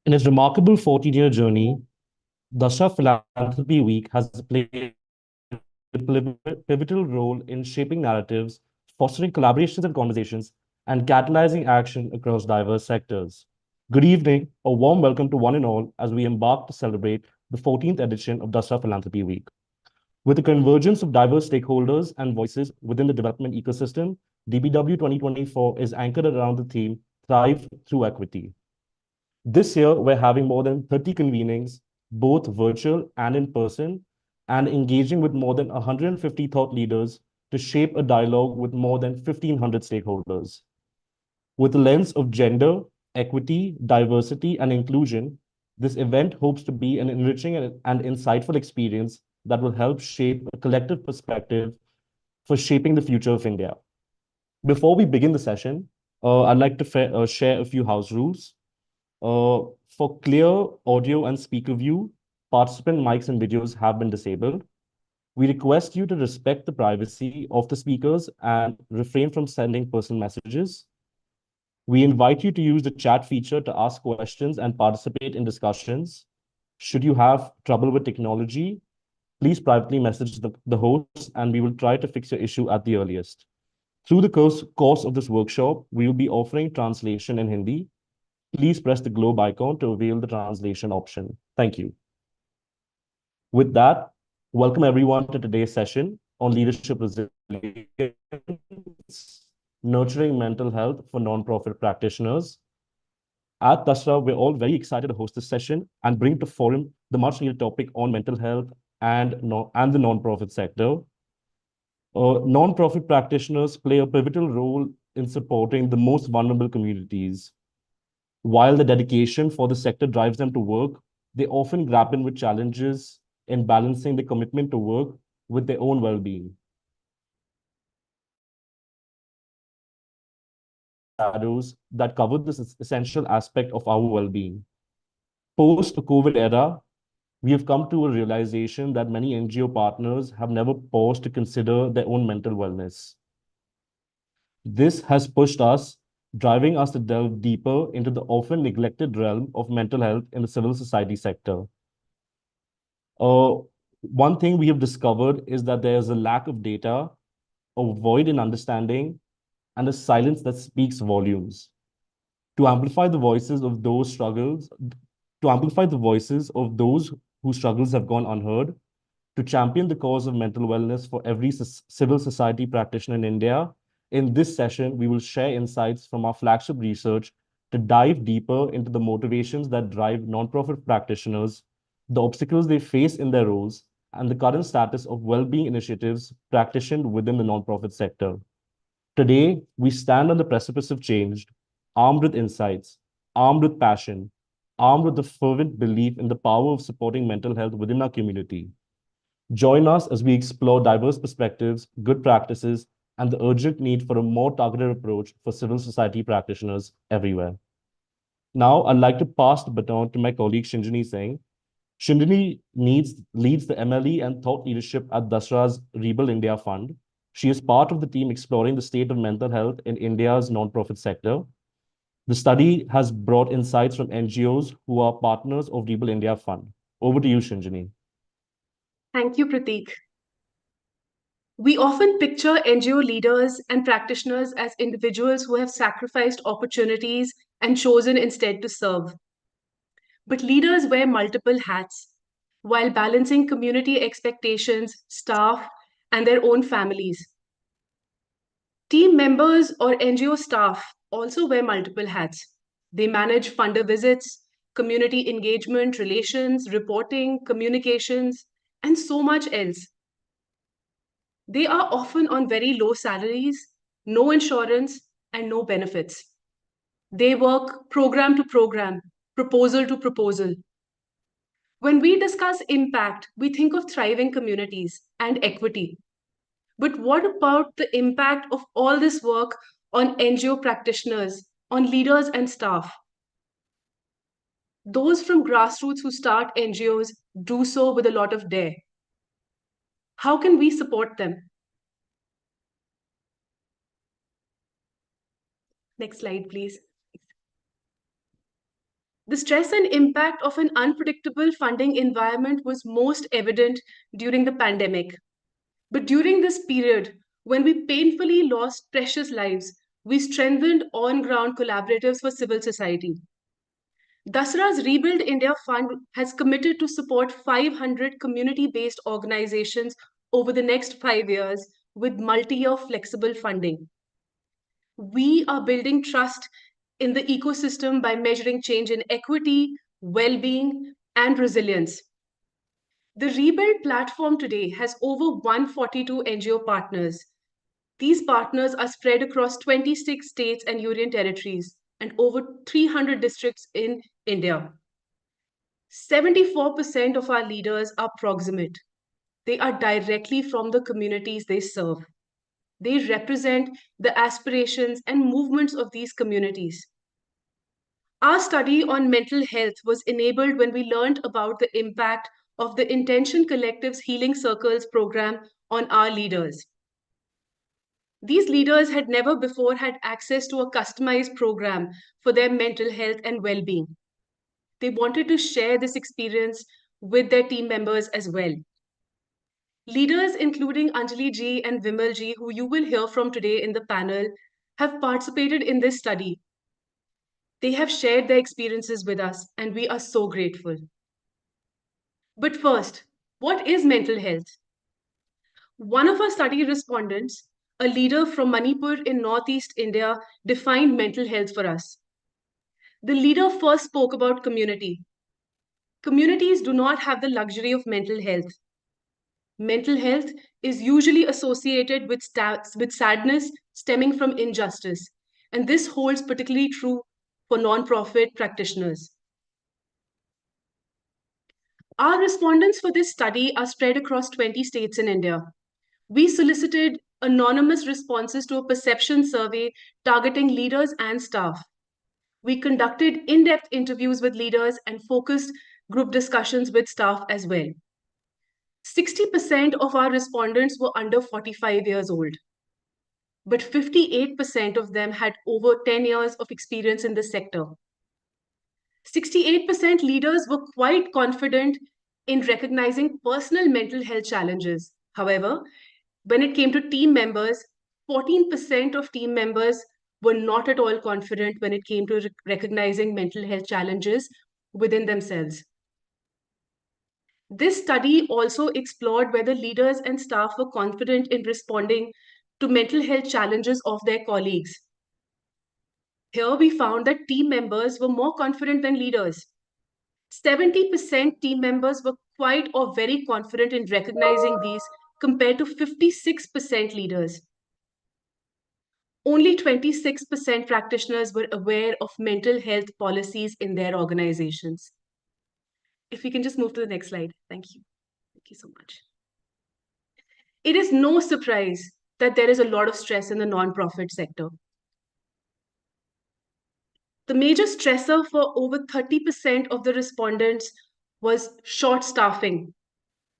In its remarkable 14-year journey, Dasra Philanthropy Week has played a pivotal role in shaping narratives, fostering collaborations and conversations, and catalyzing action across diverse sectors. Good evening, a warm welcome to one and all as we embark to celebrate the 14th edition of Dasra Philanthropy Week. With the convergence of diverse stakeholders and voices within the development ecosystem, DBW 2024 is anchored around the theme Thrive Through Equity. This year, we're having more than 30 convenings, both virtual and in person, and engaging with more than 150 thought leaders to shape a dialogue with more than 1,500 stakeholders. With a lens of gender, equity, diversity, and inclusion, this event hopes to be an enriching and insightful experience that will help shape a collective perspective for shaping the future of India. Before we begin the session, I'd like to share a few house rules. For clear audio and speaker view, participant mics and videos have been disabled. We request you to respect the privacy of the speakers and refrain from sending personal messages. We invite you to use the chat feature to ask questions and participate in discussions. Should you have trouble with technology, please privately message the host and we will try to fix your issue at the earliest. Through the course of this workshop, we will be offering translation in Hindi. Please press the globe icon to avail the translation option. Thank you. With that, welcome everyone to today's session on leadership resilience, nurturing mental health for nonprofit practitioners. At Dasra, we're all very excited to host this session and bring to forum the much needed topic on mental health and the nonprofit sector. Nonprofit practitioners play a pivotal role in supporting the most vulnerable communities. While the dedication for the sector drives them to work, they often grapple with challenges in balancing the commitment to work with their own well-being. Shadows that cover this essential aspect of our well-being. Post the COVID era, we have come to a realization that many NGO partners have never paused to consider their own mental wellness. This has pushed us, driving us to delve deeper into the often neglected realm of mental health in the civil society sector. Uh, One thing we have discovered is that there is a lack of data, a void in understanding, and a silence that speaks volumes. To amplify the voices of those struggles, to amplify the voices of those whose struggles have gone unheard, to champion the cause of mental wellness for every civil society practitioner in India, in this session, we will share insights from our flagship research to dive deeper into the motivations that drive nonprofit practitioners, the obstacles they face in their roles, and the current status of well-being initiatives practiced within the nonprofit sector. Today, we stand on the precipice of change, armed with insights, armed with passion, armed with the fervent belief in the power of supporting mental health within our community. Join us as we explore diverse perspectives, good practices, and the urgent need for a more targeted approach for civil society practitioners everywhere. Now, I'd like to pass the baton to my colleague Shinjini Singh. Shinjini leads the MLE and thought leadership at Dasra's Rebuild India Fund. She is part of the team exploring the state of mental health in India's nonprofit sector. The study has brought insights from NGOs who are partners of Rebuild India Fund. Over to you, Shinjini. Thank you, Prateek. We often picture NGO leaders and practitioners as individuals who have sacrificed opportunities and chosen instead to serve. But leaders wear multiple hats while balancing community expectations, staff, and their own families. Team members or NGO staff also wear multiple hats. They manage funder visits, community engagement, relations, reporting, communications, and so much else. They are often on very low salaries, no insurance, and no benefits. They work program to program, proposal to proposal. When we discuss impact, we think of thriving communities and equity. But what about the impact of all this work on NGO practitioners, on leaders and staff? Those from grassroots who start NGOs do so with a lot of dare. How can we support them? Next slide, please. The stress and impact of an unpredictable funding environment was most evident during the pandemic. But during this period, when we painfully lost precious lives, we strengthened on ground collaboratives for civil society. Dasra's Rebuild India Fund has committed to support 500 community based organizations over the next 5 years with multi year flexible funding. We are building trust in the ecosystem by measuring change in equity, well being, and resilience. The Rebuild platform today has over 142 NGO partners. These partners are spread across 26 states and union territories and over 300 districts in India. 74% of our leaders are proximate. They are directly from the communities they serve. They represent the aspirations and movements of these communities. Our study on mental health was enabled when we learned about the impact of the Intention Collective's Healing Circles program on our leaders. These leaders had never before had access to a customized program for their mental health and well being. They wanted to share this experience with their team members as well. Leaders, including Anjali ji and Vimal ji, who you will hear from today in the panel, have participated in this study. They have shared their experiences with us, and we are so grateful. But first, what is mental health? One of our study respondents, a leader from Manipur in Northeast India, defined mental health for us. The leader first spoke about community. Communities do not have the luxury of mental health. Mental health is usually associated with sadness stemming from injustice, and this holds particularly true for nonprofit practitioners. Our respondents for this study are spread across 20 states in India. We solicited anonymous responses to a perception survey targeting leaders and staff. We conducted in-depth interviews with leaders and focused group discussions with staff as well. 60% of our respondents were under 45 years old, but 58% of them had over 10 years of experience in the sector. 68% leaders were quite confident in recognizing personal mental health challenges. However, when it came to team members, 14% of team members were not at all confident when it came to recognizing mental health challenges within themselves. This study also explored whether leaders and staff were confident in responding to mental health challenges of their colleagues. Here we found that team members were more confident than leaders. 70% team members were quite or very confident in recognizing these compared to 56% leaders. Only 26% practitioners were aware of mental health policies in their organizations. If we can just move to the next slide. Thank you. Thank you so much. It is no surprise that there is a lot of stress in the nonprofit sector. The major stressor for over 30% of the respondents was short staffing,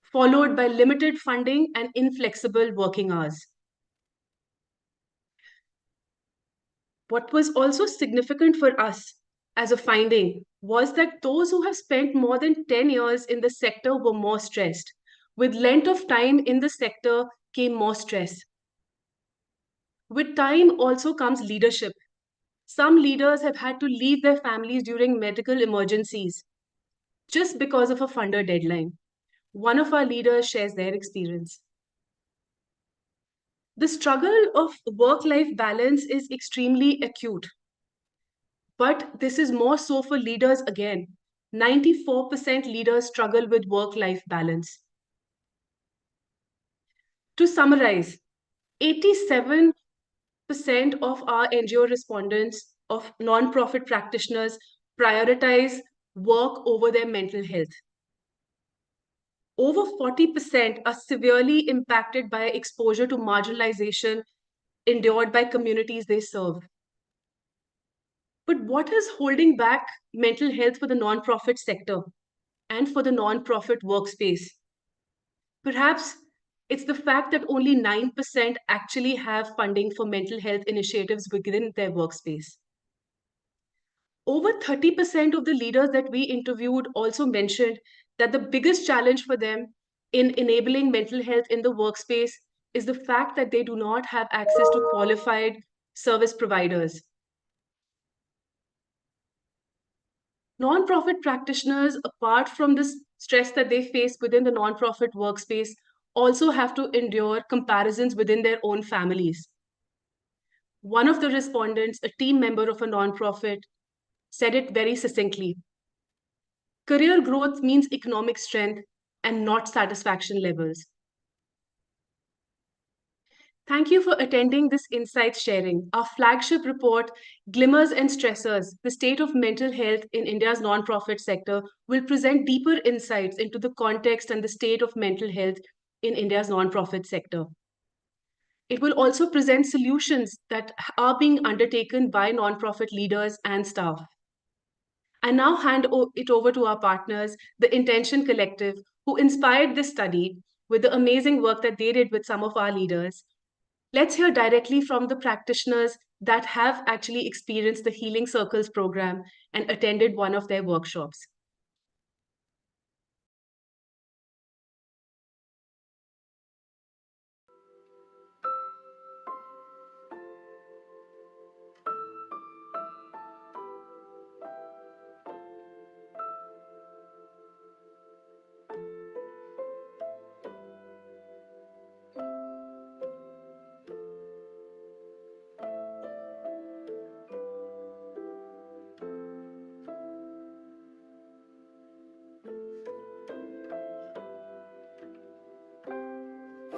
followed by limited funding and inflexible working hours. What was also significant for us as a finding was that those who have spent more than 10 years in the sector were more stressed. With length of time in the sector came more stress. With time also comes leadership. Some leaders have had to leave their families during medical emergencies just because of a funder deadline. One of our leaders shares their experience. The struggle of work-life balance is extremely acute. But this is more so for leaders again. 94% leaders struggle with work-life balance. To summarize, 87% of our NGO respondents of non-profit practitioners prioritize work over their mental health. Over 40% are severely impacted by exposure to marginalization endured by communities they serve. But what is holding back mental health for the nonprofit sector and for the nonprofit workspace? Perhaps it's the fact that only 9% actually have funding for mental health initiatives within their workspace. Over 30% of the leaders that we interviewed also mentioned that the biggest challenge for them in enabling mental health in the workspace is the fact that they do not have access to qualified service providers. Nonprofit practitioners, apart from the stress that they face within the nonprofit workspace, also have to endure comparisons within their own families. One of the respondents, a team member of a nonprofit, said it very succinctly. Career growth means economic strength and not satisfaction levels. Thank you for attending this insights sharing. Our flagship report, Glimmers and Stressors, the state of mental health in India's nonprofit sector, will present deeper insights into the context and the state of mental health in India's nonprofit sector. It will also present solutions that are being undertaken by nonprofit leaders and staff. I now hand it over to our partners, the Intention Collective, who inspired this study with the amazing work that they did with some of our leaders. Let's hear directly from the practitioners that have actually experienced the Healing Circles program and attended one of their workshops.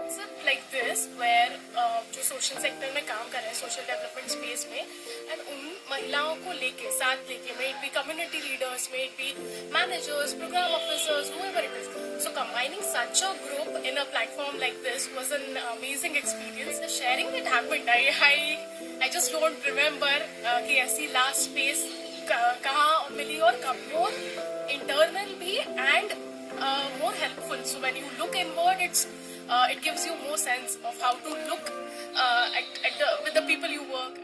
concept like this where जो social sector में काम कर रहे हैं social development space में and उन महिलाओं को लेके साथ लेके may it be community leaders may it be managers programme officers whoever it is, so combining such a group in a platform like this was an amazing experience. The sharing that happened, I just don't remember कि ऐसी last space कहाँ मिली और कब more internal भी and more helpful. So when you look inward, it gives you more sense of how to look with the people you work.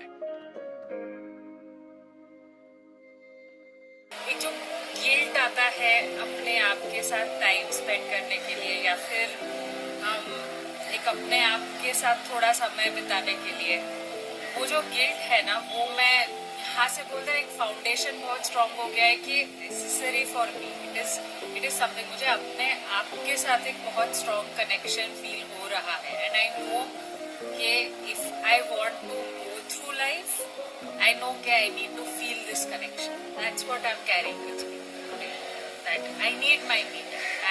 एक जो guilt आता है अपने आप के साथ टाइम स्पेंड करने के लिए या फिर हम एक अपने आप के साथ थोड़ा समय बिताने के लिए, वो जो गिल्ट है ना, वो मैं यहाँ से बोलते हैं एक फाउंडेशन बहुत स्ट्रॉन्ग हो गया है कि necessary for me it is something. मुझे अपने आप के साथ एक बहुत स्ट्रॉन्ग कनेक्शन फील हो रहा है एंड आई नो कि if I want to go through life I know कि I need to feel this connection. That's what I am carrying with me today, that I need my me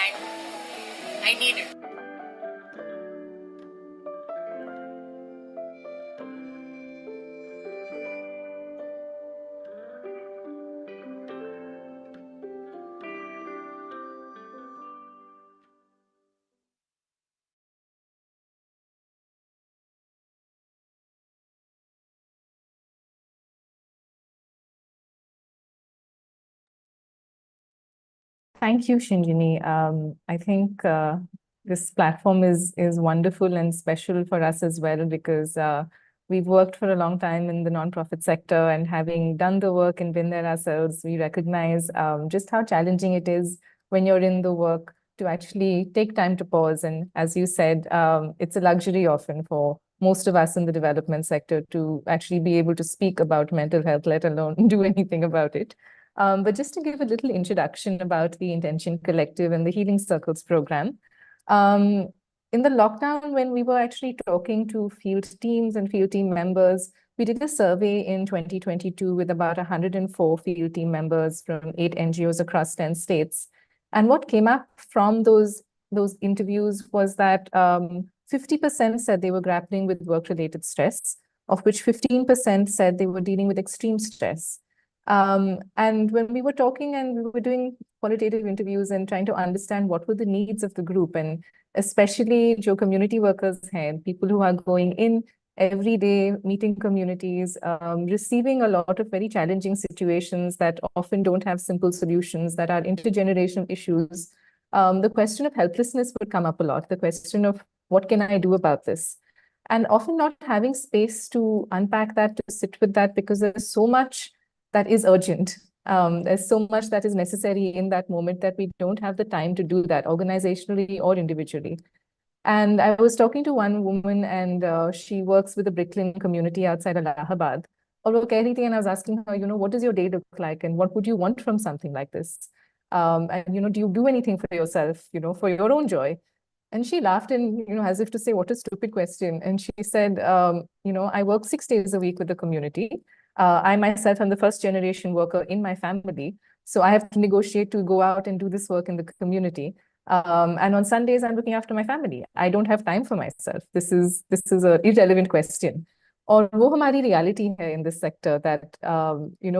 and I need it. Thank you, Shinjini. I think this platform is wonderful and special for us as well because we've worked for a long time in the nonprofit sector, and having done the work and been there ourselves, we recognize just how challenging it is when you're in the work to actually take time to pause. And as you said, it's a luxury often for most of us in the development sector to actually be able to speak about mental health, let alone do anything about it. But just to give a little introduction about the Intention Collective and the Healing Circles program. In the lockdown, when we were actually talking to field teams and field team members, we did a survey in 2022 with about 104 field team members from 8 NGOs across 10 states. And what came up from those interviews was that 50% said they were grappling with work-related stress, of which 15% said they were dealing with extreme stress. And when we were talking and we were doing qualitative interviews and trying to understand what were the needs of the group, and especially jo community workers hain, people who are going in every day, meeting communities, receiving a lot of very challenging situations that often don't have simple solutions, that are intergenerational issues, the question of helplessness would come up a lot, the question of what can I do about this? And often not having space to unpack that, to sit with that, because there's so much that is urgent. There's so much that is necessary in that moment that we don't have the time to do that organizationally or individually. And I was talking to one woman, and she works with the Bricklin community outside Allahabad. और वो कह रही थी, and I was asking her, what does your day look like, and what would you want from something like this? And do you do anything for yourself, for your own joy? And she laughed and, as if to say, what a stupid question. And she said, I work 6 days a week with the community. I myself am the first generation worker in my family. So I have to negotiate to go out and do this work in the community. And on Sundays, I'm looking after my family. I don't have time for myself. This is an irrelevant question. और वो हमारी reality है in this sector that,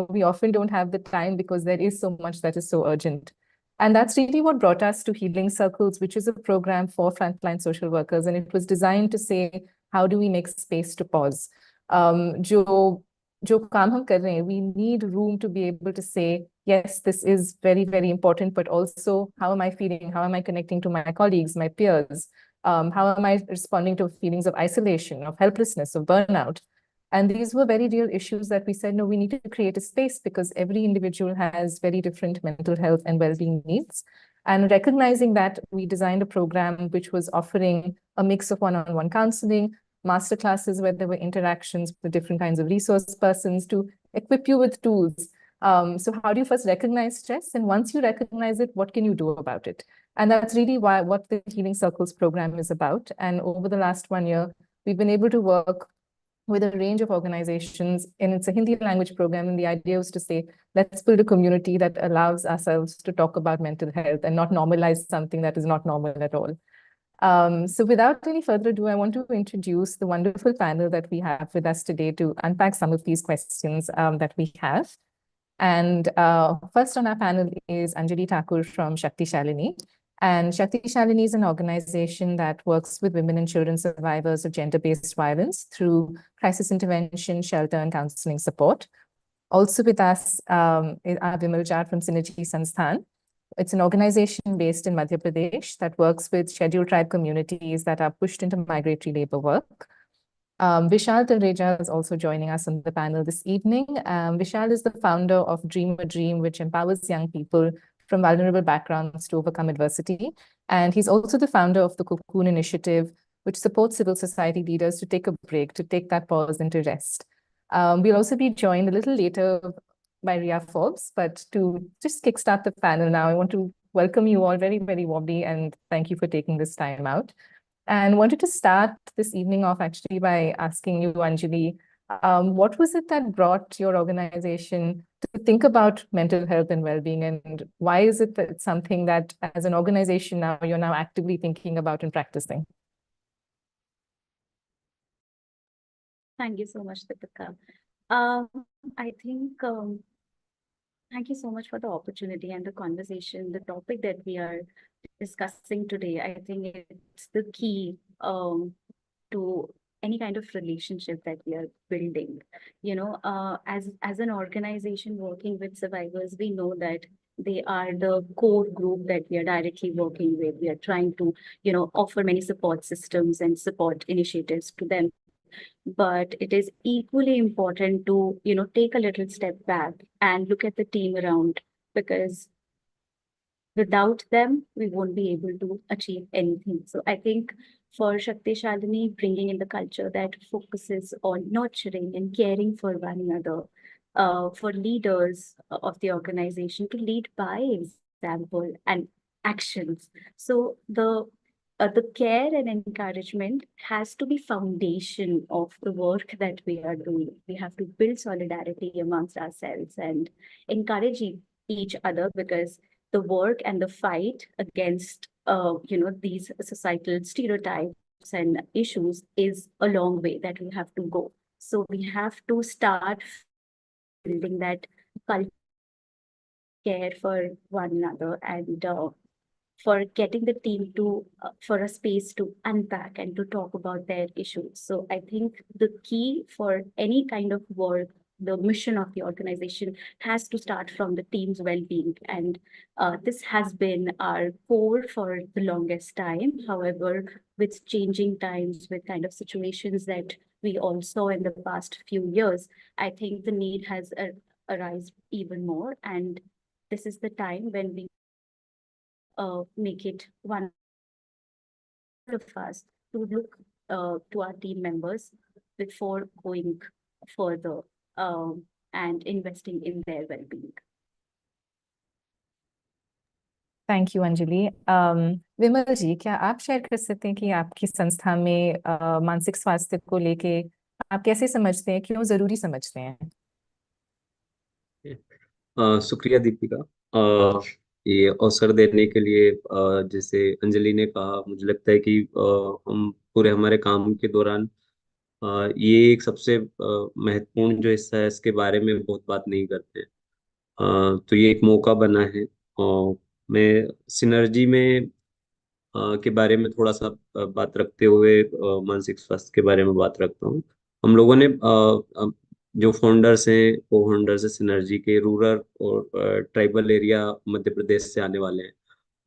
we often don't have the time because there is so much that is so urgent. And that's really what brought us to Healing Circles, which is a program for frontline social workers. And it was designed to say, how do we make space to pause? जो काम हम कर रहे हैं, we need room to be able to say, yes, this is very, very important, but also how am I feeling? How am I connecting to my colleagues, my peers? How am I responding to feelings of isolation, of helplessness, of burnout? And these were very real issues that we said, no, we need to create a space because every individual has very different mental health and well-being needs. And recognizing that, we designed a program which was offering a mix of one-on-one counseling, masterclasses where there were interactions with different kinds of resource persons to equip you with tools. So how do you first recognize stress? And once you recognize it, what can you do about it? And that's really what the Healing Circles program is about. And over the last 1 year, we've been able to work with a range of organizations, and it's a Hindi language program. And the idea was to say, let's build a community that allows ourselves to talk about mental health and not normalize something that is not normal at all. So without any further ado, I want to introduce the wonderful panel that we have with us today to unpack some of these questions that we have. And first on our panel is Anjali Thakur from Shakti Shalini. And Shakti Shalini is an organization that works with women and children survivors of gender-based violence through crisis intervention, shelter, and counseling support. Also with us is Vimal Jha from Synergy Sansthan. It's an organization based in Madhya Pradesh that works with scheduled tribe communities that are pushed into migratory labor work. Vishal Talreja is also joining us on the panel this evening. Vishal is the founder of Dream a Dream, which empowers young people from vulnerable backgrounds to overcome adversity. And he's also the founder of the Cocoon Initiative, which supports civil society leaders to take a break, to take that pause and to rest. We'll also be joined a little later by Ria Forbes, but to just kickstart the panel now, I want to welcome you all very, very warmly and thank you for taking this time out. And wanted to start this evening off actually by asking you, Anjali, what was it that brought your organization to think about mental health and well-being, and why is it that it's something that as an organization now you're now actively thinking about and practicing? Thank you so much, Deepika. I think thank you so much for the opportunity and the conversation. The topic that we are discussing today, I think it's the key to any kind of relationship that we are building. As an organization working with survivors, we know that they are the core group that we are directly working with. We are trying to, offer many support systems and support initiatives to them. But it is equally important to, take a little step back and look at the team around, because without them, we won't be able to achieve anything. So I think for Shakti Shalini, bringing in the culture that focuses on nurturing and caring for one another, for leaders of the organization to lead by example and actions. So the care and encouragement has to be foundation of the work that we are doing. We have to build solidarity amongst ourselves and encourage each other, because the work and the fight against these societal stereotypes and issues is a long way that we have to go. So we have to start building that culture, care for one another, and for getting the team to for a space to unpack and to talk about their issues. So I think the key for any kind of work, the mission of the organization has to start from the team's well-being. And this has been our core for the longest time. However, with changing times, with kind of situations that we all saw in the past few years, I think the need has arise even more, and this is the time when we make it one of us to look to our team members before going further and investing in their well-being. Thank you Anjali. Vimal ji, क्या आप share कर सकते हैं कि आपकी संस्था में मानसिक स्वास्थ्य को लेके आप कैसे समझते हैं, क्यों जरूरी समझते हैं? शुक्रिया दीपिका, ये अवसर देने के लिए। जैसे अंजलि ने कहा, मुझे लगता है कि हम पूरे हमारे काम के दौरान ये एक सबसे महत्वपूर्ण जो हिस्सा है, इसके बारे में बहुत बात नहीं करते हैं। तो ये एक मौका बना है। मैं सिनर्जी में के बारे में थोड़ा सा बात रखते हुए मानसिक स्वास्थ्य के बारे में बात रखता हूँ। हम लोगों ने जो फाउंडर्स हैं, को फाउंडर्स है सिनर्जी के, रूरल और ट्राइबल एरिया मध्य प्रदेश से आने वाले हैं।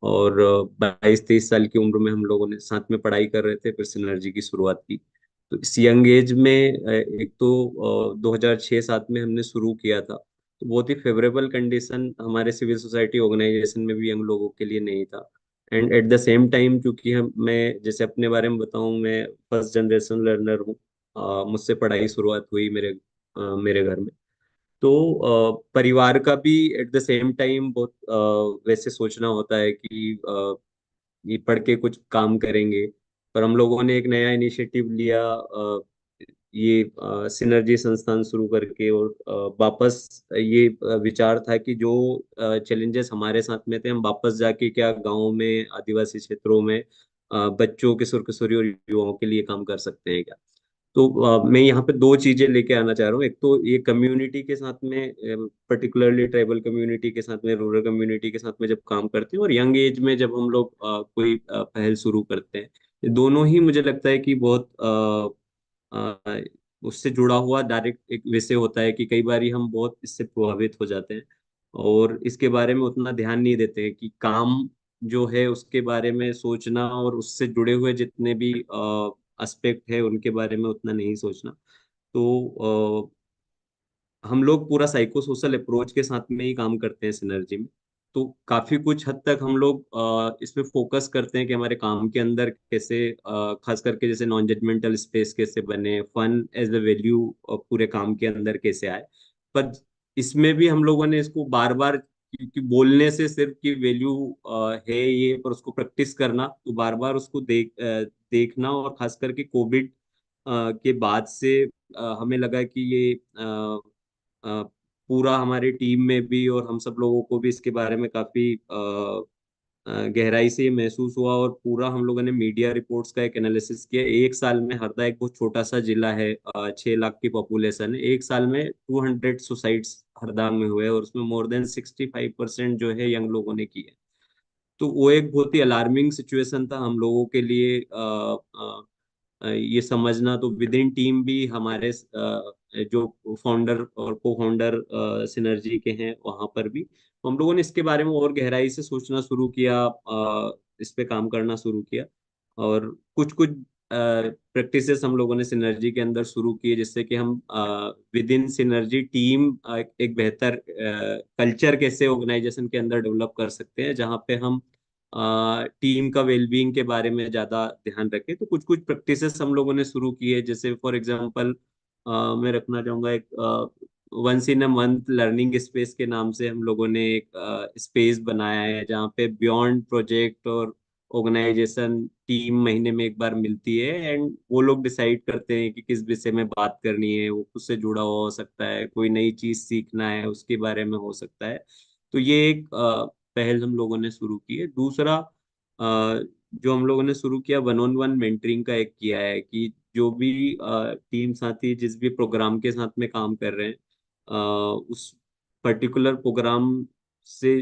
और 22-23 साल की उम्र में हम लोगों ने साथ में पढ़ाई कर रहे थे, फिर सिनर्जी की शुरुआत की। तो इस यंग एज में एक तो 2006-07 में हमने शुरू किया था, तो बहुत ही फेवरेबल कंडीशन हमारे सिविल सोसाइटी ऑर्गेनाइजेशन में भी यंग लोगों के लिए नहीं था। And at the same time, क्योंकि हम मैं जैसे अपने बारे में बताऊं, मैं फर्स्ट जनरेशन लर्नर हूँ। मुझसे पढ़ाई शुरुआत हुई मेरे घर में। तो परिवार का भी एट द सेम टाइम बहुत वैसे सोचना होता है कि ये पढ़ के कुछ काम करेंगे। पर हम लोगों ने एक नया इनिशिएटिव लिया, ये सिनर्जी संस्थान शुरू करके, और वापस ये विचार था कि जो चैलेंजेस हमारे साथ में थे, हम वापस जाके क्या गाँव में, आदिवासी क्षेत्रों में बच्चों, किशोर किशोरी और युवाओं के लिए काम कर सकते हैं क्या। तो मैं यहाँ पे दो चीजें लेके आना चाह रहा हूँ। एक तो ये कम्युनिटी के साथ में, पर्टिकुलरली ट्राइबल कम्युनिटी के साथ में, रूरल कम्युनिटी के साथ में जब काम करते हैं, और यंग एज में जब हम लोग कोई पहल शुरू करते हैं, ये दोनों ही मुझे लगता है कि बहुत उससे जुड़ा हुआ डायरेक्ट एक वैसे होता है कि कई बार हम बहुत इससे प्रभावित हो जाते हैं, और इसके बारे में उतना ध्यान नहीं देते हैं कि काम जो है उसके बारे में सोचना, और उससे जुड़े हुए जितने भी एस्पेक्ट है उनके बारे में उतना नहीं सोचना। तो हम लोग पूरा साइको सोशल अप्रोच के साथ में ही काम करते हैं सिनर्जी में। तो काफी कुछ हद तक हम लोग इसमें फोकस करते हैं कि हमारे काम के अंदर कैसे, खास करके जैसे नॉन जजमेंटल स्पेस कैसे बने, फन एज अ वैल्यू पूरे काम के अंदर कैसे आए। पर इसमें भी हम लोगों ने इसको बार बार, क्योंकि बोलने से सिर्फ की वैल्यू है ये, पर उसको प्रैक्टिस करना, तो बार बार उसको देखना। और खास करके कोविड के बाद से हमें लगा कि ये पूरा हमारी टीम में भी और हम सब लोगों को भी इसके बारे में काफी गहराई से ये महसूस हुआ। और पूरा हम लोगों ने मीडिया रिपोर्ट्स का एक एनालिसिस किया। एक साल में हरदा एक बहुत छोटा सा जिला है, 6 लाख की पॉपुलेशन है। एक साल में 200 सुसाइड्स हरदा में हुए, और उसमें मोर देन 65% जो है यंग लोगों ने की है। तो वो एक बहुत ही अलार्मिंग सिचुएशन था हम लोगों के लिए। ये समझना, तो विद इन टीम भी हमारे जो फाउंडर और को फाउंडर सिनर्जी के हैं, वहां पर भी हम लोगों ने इसके बारे में और गहराई से सोचना शुरू किया, इस पे काम करना शुरू किया। और कुछ कुछ प्रैक्टिसेस हम लोगों ने सिनर्जी के अंदर शुरू किए, जिससे कि हम विद इन सिनर्जी टीम एक बेहतर कल्चर कैसे ऑर्गेनाइजेशन के अंदर डेवलप कर सकते हैं, जहाँ पे हम टीम का वेलबींग के बारे में ज्यादा ध्यान रखें। तो कुछ कुछ प्रैक्टिसेस हम लोगों ने शुरू किए, जैसे फॉर एग्जांपल मैं रखना चाहूंगा एक once in a month learning space के नाम से हम लोगों ने एक स्पेस बनाया है, जहाँ पे बियॉन्ड प्रोजेक्ट और ऑर्गेनाइजेशन टीम महीने में एक बार मिलती है, एंड वो लोग डिसाइड करते हैं कि किस विषय में बात करनी है। वो खुद से जुड़ा हुआ हो सकता है, कोई नई चीज सीखना है उसके बारे में हो सकता है। तो ये एक पहल हम लोगों ने शुरू की है। दूसरा जो हम लोगों ने शुरू किया, वन ऑन वन मेंटरिंग का एक किया है, कि जो भी टीम साथी जिस भी प्रोग्राम के साथ में काम कर रहे हैं, उस पर्टिकुलर प्रोग्राम से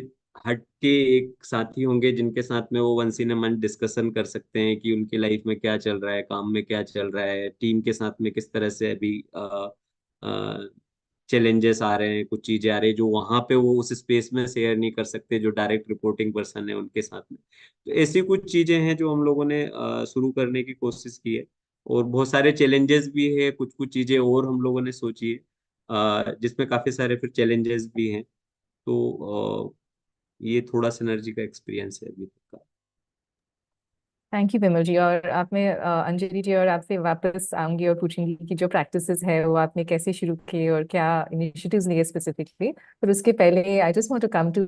हट के एक साथी होंगे जिनके साथ में वो once in a month discussion कर सकते हैं कि उनकी लाइफ में क्या चल रहा है, काम में क्या चल रहा है, टीम के साथ में किस तरह से अभी चैलेंजेस आ रहे हैं, कुछ चीजें आ रही है जो वहां पे वो उस स्पेस में शेयर नहीं कर सकते, जो डायरेक्ट रिपोर्टिंग पर्सन है उनके साथ में। तो ऐसी कुछ चीजें हैं जो हम लोगों ने शुरू करने की कोशिश की है। और बहुत सारे चैलेंजेस भी है, कुछ कुछ चीजें और हम लोगों ने सोची है। जिसमें काफी सारे फिर चैलेंजेस भी हैं। तो ये थोड़ा सिनर्जी का एक्सपीरियंस है अभी तक का। थैंक यू विमल जी। और आप में अंजलि जी और आपसे वापस आऊंगी और पूछूंगी कि जो प्रैक्टिसेस है वो आपने कैसे शुरू किए और क्या इनिशिएटिव्स लिए स्पेसिफिकली। पर उसके पहले I just want to come to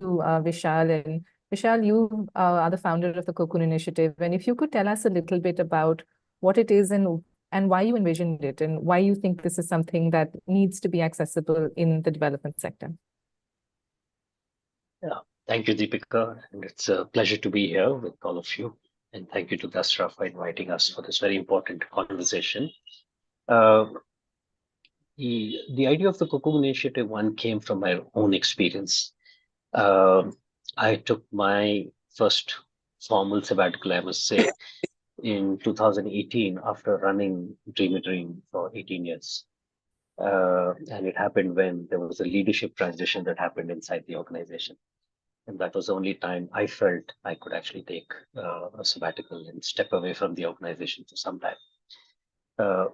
Vishal. And Vishal, you are the founder of the Cocoon Initiative, and if you could tell us a little bit about what it is and why you envisioned it and why you think this is something that needs to be accessible in the development sector. Yeah, thank you, Deepika, and it's a pleasure to be here with all of you. And thank you to Dasra for inviting us for this very important conversation. Uh, the idea of the Cocoon Initiative one came from my own experience. Um I took my first formal sabbatical, I must say, in 2018 after running Dream a Dream for 18 years. And it happened when there was a leadership transition that happened inside the organization. And that was the only time I felt I could actually take a sabbatical and step away from the organization for some time. Uh,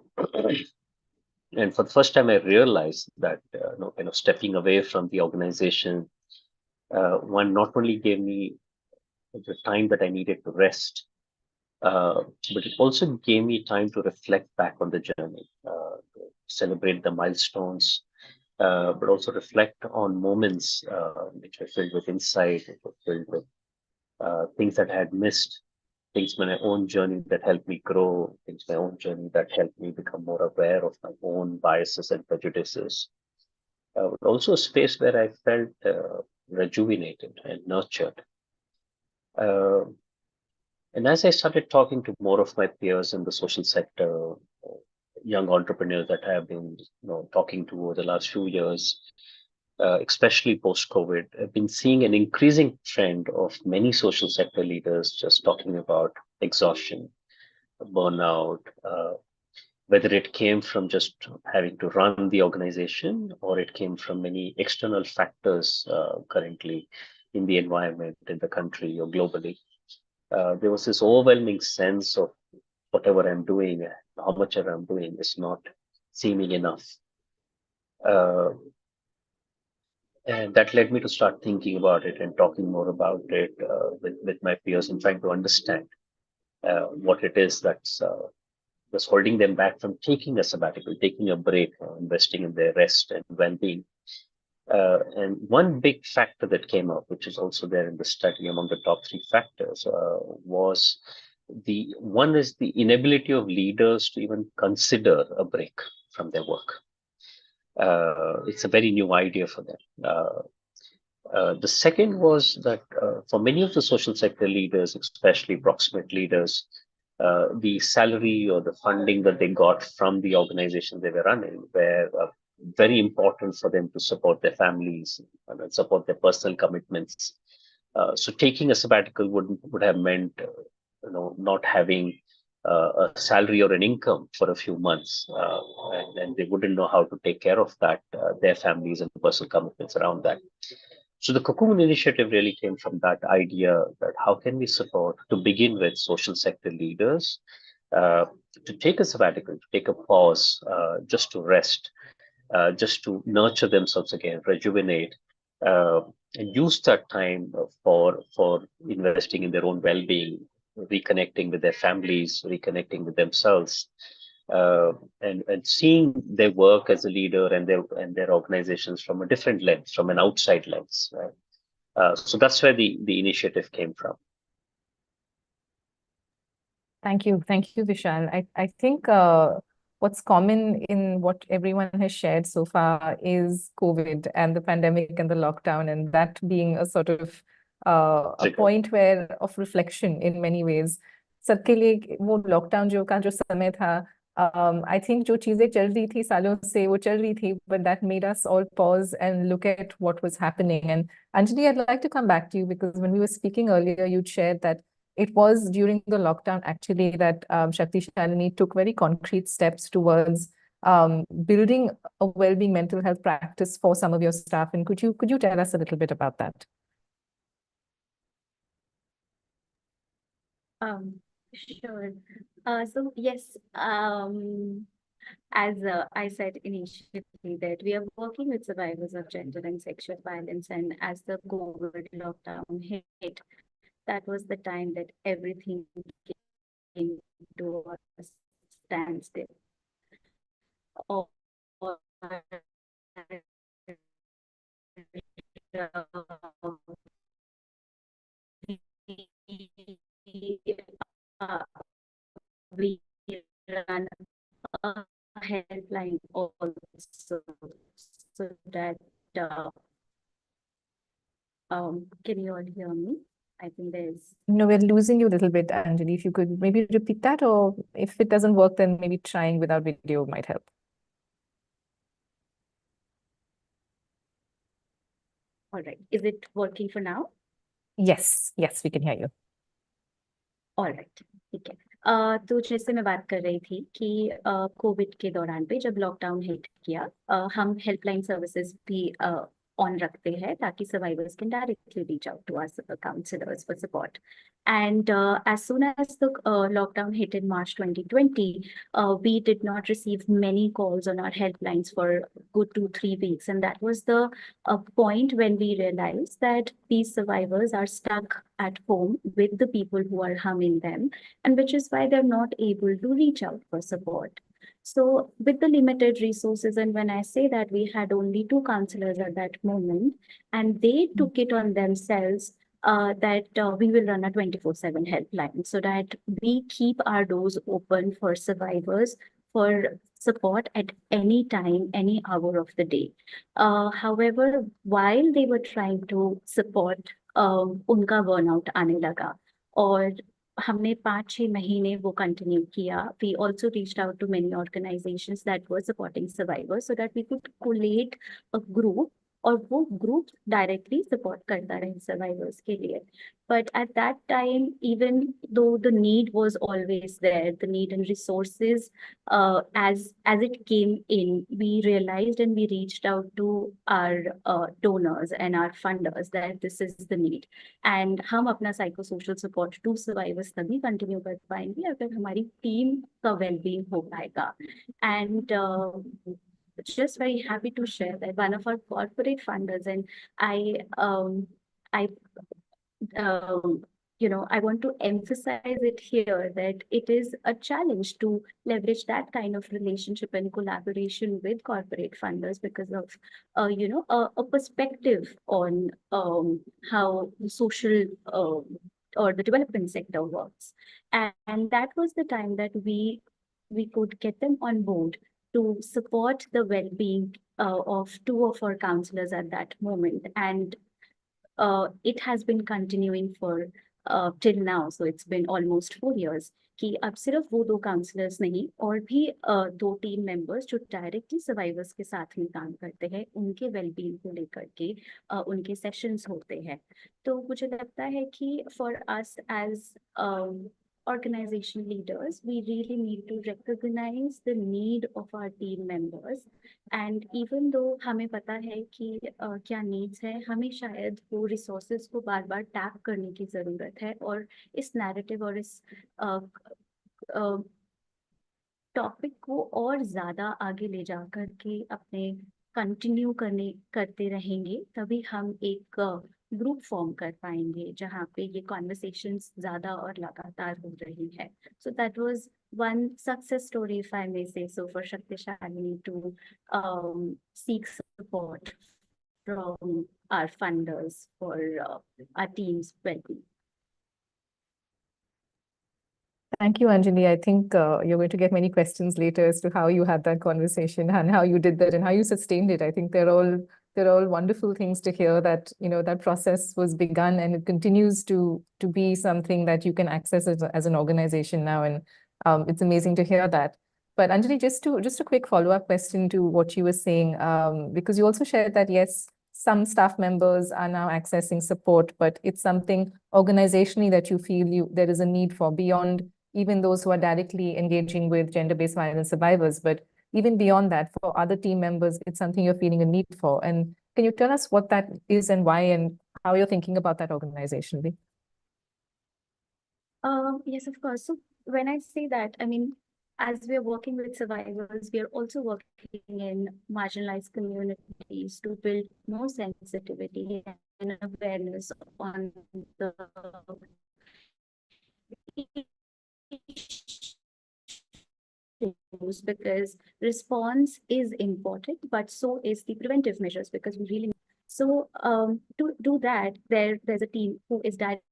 and for the first time, I realized that stepping away from the organization, one not only gave me the time that I needed to rest, but it also gave me time to reflect back on the journey, celebrate the milestones, but also reflect on moments which were filled with insight, which were filled with things that I had missed, things in my own journey that helped me grow, things in my own journey that helped me become more aware of my own biases and prejudices. But also a space where I felt rejuvenated and nurtured. Uh, and as I started talking to more of my peers in the social sector, young entrepreneurs that I have been talking to over the last few years, especially post-COVID, I've been seeing an increasing trend of many social sector leaders just talking about exhaustion, burnout, whether it came from just having to run the organization or it came from many external factors currently in the environment, in the country, or globally. There was this overwhelming sense of whatever I'm doing, how much ever I'm doing is not seeming enough. And that led me to start thinking about it and talking more about it with my peers and trying to understand what it is that's holding them back from taking a sabbatical, taking a break, investing in their rest and well-being. And one big factor that came up, which is also there in the study among the top three factors, was the inability of leaders to even consider a break from their work. It's a very new idea for them. The second was that for many of the social sector leaders, especially proximate leaders, the salary or the funding that they got from the organization they were running were very important for them to support their families and support their personal commitments. So taking a sabbatical would have meant, not having a salary or an income for a few months, and they wouldn't know how to take care of that, their families and personal commitments around that. So the Cocoon Initiative really came from that idea that how can we support, to begin with, social sector leaders uh, to take a sabbatical, to take a pause, just to rest, just to nurture themselves again, rejuvenate, and use that time for investing in their own well-being, reconnecting with their families, reconnecting with themselves, uh, and seeing their work as a leader and their organizations from a different lens, from an outside lens. Right? So that's where the initiative came from. Thank you. Thank you, Vishal. I think what's common in what everyone has shared so far is COVID and the pandemic and the lockdown, and that being a sort of a point where of reflection in many ways. सबके लिए वो lockdown जो समय था, I think जो चीजें चल रही थी सालों से वो चल रही थी, but that made us all pause and look at what was happening. And Anjali, I'd like to come back to you because when we were speaking earlier, you'd shared that it was during the lockdown actually that Shakti Shalini took very concrete steps towards building a well-being mental health practice for some of your staff. And could you tell us a little bit about that? Sure. So yes, As I said initially, that we are working with survivors of gender and sexual violence, and as the COVID lockdown hit, that was the time that everything came to a standstill. Or uh, we run a helpline also, so that can you all hear me? I think there's No, we're losing you a little bit, Anjali. If you could maybe repeat that, or if it doesn't work, then maybe trying without video might help. all right. Is it working for now? Yes, yes, we can hear you. All right, ठीक है। तो जैसे मैं बात कर रही थी कि कोविड के दौरान पे जब लॉकडाउन हिट किया, हम हेल्पलाइन सर्विसेज भी ऑन रखते हैं ताकि survivors can directly reach out to our counsellors for support. And as soon as the lockdown hit in March 2020, we did not receive many calls on our helplines for good 2-3 weeks. And that was the point when we realized that these survivors are stuck at home with the people who are harming them, and which is why they're not able to reach out for support. So with the limited resources, and when I say that we had only 2 counselors at that moment, and they took it on themselves that we will run a 24/7 helpline so that we keep our doors open for survivors for support at any time, any hour of the day. However, while they were trying to support, उनका burnout आने लगा, और हमने 5-6 महीने वो continue किया. We also reached out to many organizations that were supporting survivors so that we could collate a group, और वो ग्रुप डायरेक्टली सपोर्ट करता रहे सर्वाइवर्स के लिए. But at that time, even though the need was always there, the need and resources, as it came in, we realized and we reached out to our donors and our funders that this is the need. And हम अपना psychosocial support to survivors तभी continue कर पाएंगे अगर हमारी team का well-being हो पाएगा. And just very happy to share that one of our corporate funders, and I I want to emphasize it here that it is a challenge to leverage that kind of relationship and collaboration with corporate funders because of, a perspective on how the social or the development sector works. And that was the time that we could get them on board to support the well-being of 2 of our counselors at that moment. And it has been continuing for till now. So it's been almost 4 years कि अब सिर्फ वो 2 counsellors नहीं, और भी 2 team members जो directly survivors के साथ में काम करते हैं, उनके वेलबींग को लेकर के उनके सेशंस होते हैं. तो मुझे लगता है कि for us as organization leaders, we really need to recognize the need of our team members. And even though हमें पता है कि क्या needs है, हमें शायद वो resources को बार बार tap करने की जरूरत है, और इस narrative और इस टॉपिक को और ज्यादा आगे ले जाकर के अपने कंटिन्यू करते रहेंगे, तभी हम एक ग्रुप फॉर्म कर पाएंगे जहाँ पे ये कॉन्वर्सेशंस ज्यादा और लगातार हो रही है. So that was one success story, if I may say so, for Shaktishalini to seek support from our funders for our team's well-being. Thank you, Anjali. I think you're going to get many questions later as to how you had that conversation and how you did that and how you sustained it. I think they're all wonderful things to hear, that that process was begun and it continues to be something that you can access as an organization now, and it's amazing to hear that. But Anjali, just a quick follow-up question to what you were saying, because you also shared that yes, some staff members are now accessing support, but it's something organizationally that you feel there is a need for, beyond even those who are directly engaging with gender-based violence survivors, but even beyond that, for other team members, it's something you're feeling a need for. And can you tell us what that is and why, and how you're thinking about that organizationally? Yes, of course. So when I say that, I mean, as we are working with survivors, we are also working in marginalized communities to build more sensitivity and awareness on the because response is important, but so is the preventive measures because we really so to do that, there's a team who is directly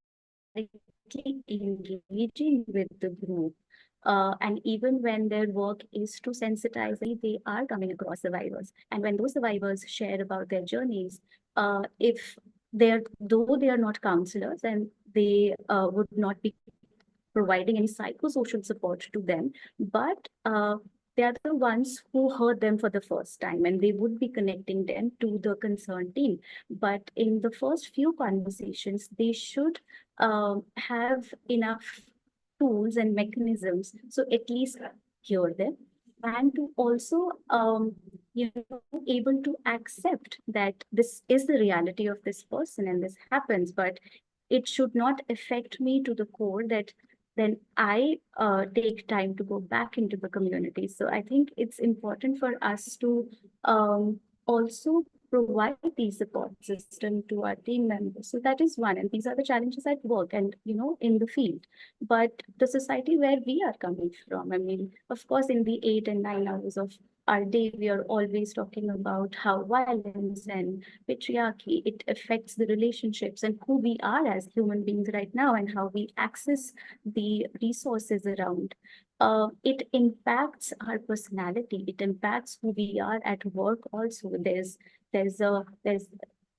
engaging with the group. And even when their work is to sensitize, they are coming across survivors. And when those survivors share about their journeys, if though they are not counselors and they would not be providing any psychosocial support to them, but they are the ones who heard them for the first time and they would be connecting them to the concerned team. But in the first few conversations, they should have enough tools and mechanisms so at least hear them and to also able to accept that this is the reality of this person and this happens, but it should not affect me to the core that then I take time to go back into the community. So I think it's important for us to also provide the support system to our team members. So that is one, and these are the challenges at work and in the field. But the society where we are coming from, I mean, of course, in the 8 and 9 hours of our day, we are always talking about how violence and patriarchy, it affects the relationships and who we are as human beings right now and how we access the resources around. It impacts our personality. It impacts who we are at work also. There's a there's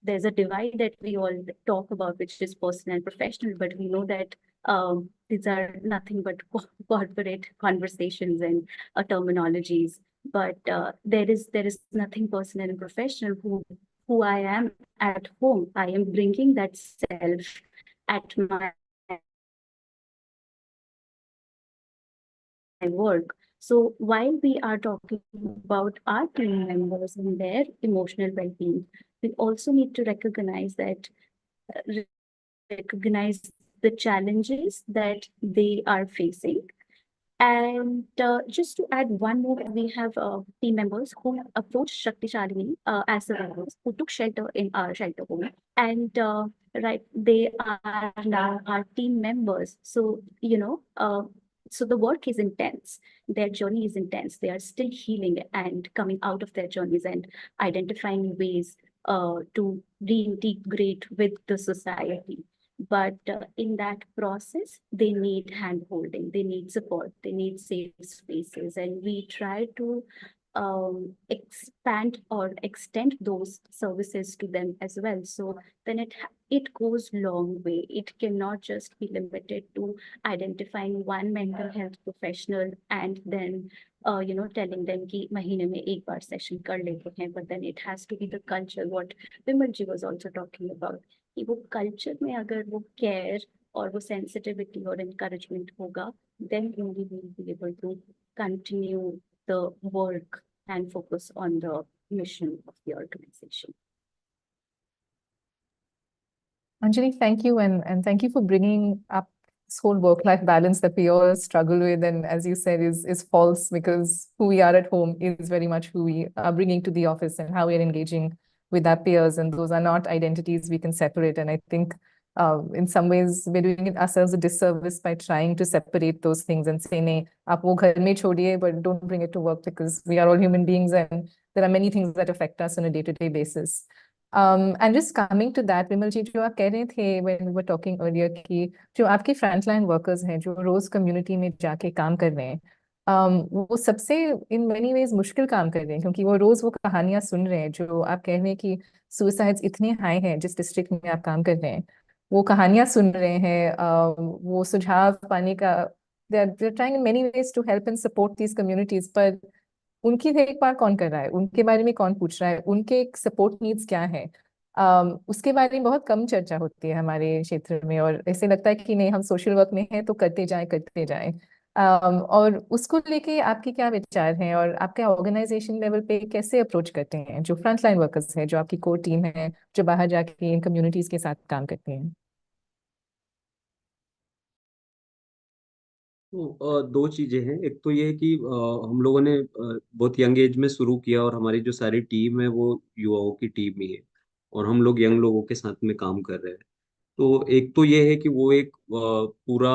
there's a divide that we all talk about, which is personal and professional, but we know that these are nothing but corporate conversations and terminologies. But there is nothing personal and professional. Who I am at home, I am bringing that self at my work. So while we are talking about our team members and their emotional well-being, we also need to recognize the challenges that they are facing. And just to add one more, we have team members who approached Shakti Shalini as survivors who took shelter in our shelter home. And right, they are now our team members. So, so the work is intense. Their journey is intense. They are still healing and coming out of their journeys and identifying ways to reintegrate with the society. But in that process, they need hand holding, they need support, they need safe spaces. And we try to expand or extend those services to them as well. So then it goes long way. It cannot just be limited to identifying one mental health professional and then telling them कि महीने में एक बार session कर लेते हैं. But then it has to be the culture, what Vimal ji was also talking about. कि वो culture में अगर वो care और वो sensitivity और encouragement होगा, then only we will be able to continue the work and focus on the mission of the organization. Anjali, thank you, and thank you for bringing up this whole work-life balance that we all struggle with, and as you said, is false because who we are at home is very much who we are bringing to the office and how we are engaging with our peers, and those are not identities we can separate. And I think in some ways we're doing ourselves a disservice by trying to separate those things and say, "नहीं, आप वो घर में छोड़िए, but don't bring it to work," because we are all human beings and there are many things that affect us on a day-to-day basis. And just coming to that, विमल जी, जो आप कह रहे थे when we were talking earlier कि जो आपके frontline workers हैं जो रोज community में जाके काम कर रहे हैं, वो सबसे in many ways मुश्किल काम कर रहे हैं क्योंकि वो रोज वो कहानियां सुन रहे हैं जो आप कह रहे हैं कि सुसाइड्स इतने हाई हैं जिस डिस्ट्रिक्ट में आप काम कर रहे हैं, वो कहानियां सुन रहे हैं, वो सुझाव पाने का they're trying in many ways to help and support these communities, पर उनकी देखभाल कौन कर रहा है, उनके बारे में कौन पूछ रहा है, उनके सपोर्ट नीड्स क्या है, उसके बारे में बहुत कम चर्चा होती है हमारे क्षेत्र में। और ऐसे लगता है कि नहीं, हम सोशल वर्क में हैं तो करते जाएं। और उसको लेके आपके क्या विचार हैं और आपके ऑर्गेनाइजेशन लेवल पे कैसे अप्रोच करते हैं जो फ्रंटलाइन वर्कर्स हैं, जो आपकी कोर टीम है, जो बाहर जाके इन कम्युनिटीज के साथ काम करते हैं? तो दो चीजें हैं। एक तो ये है कि हम लोगों ने बहुत यंग एज में शुरू किया, और हमारी जो सारी टीम है वो युवाओं की टीम ही है, और हम लोग यंग लोगों के साथ में काम कर रहे हैं। तो एक तो ये है कि वो एक पूरा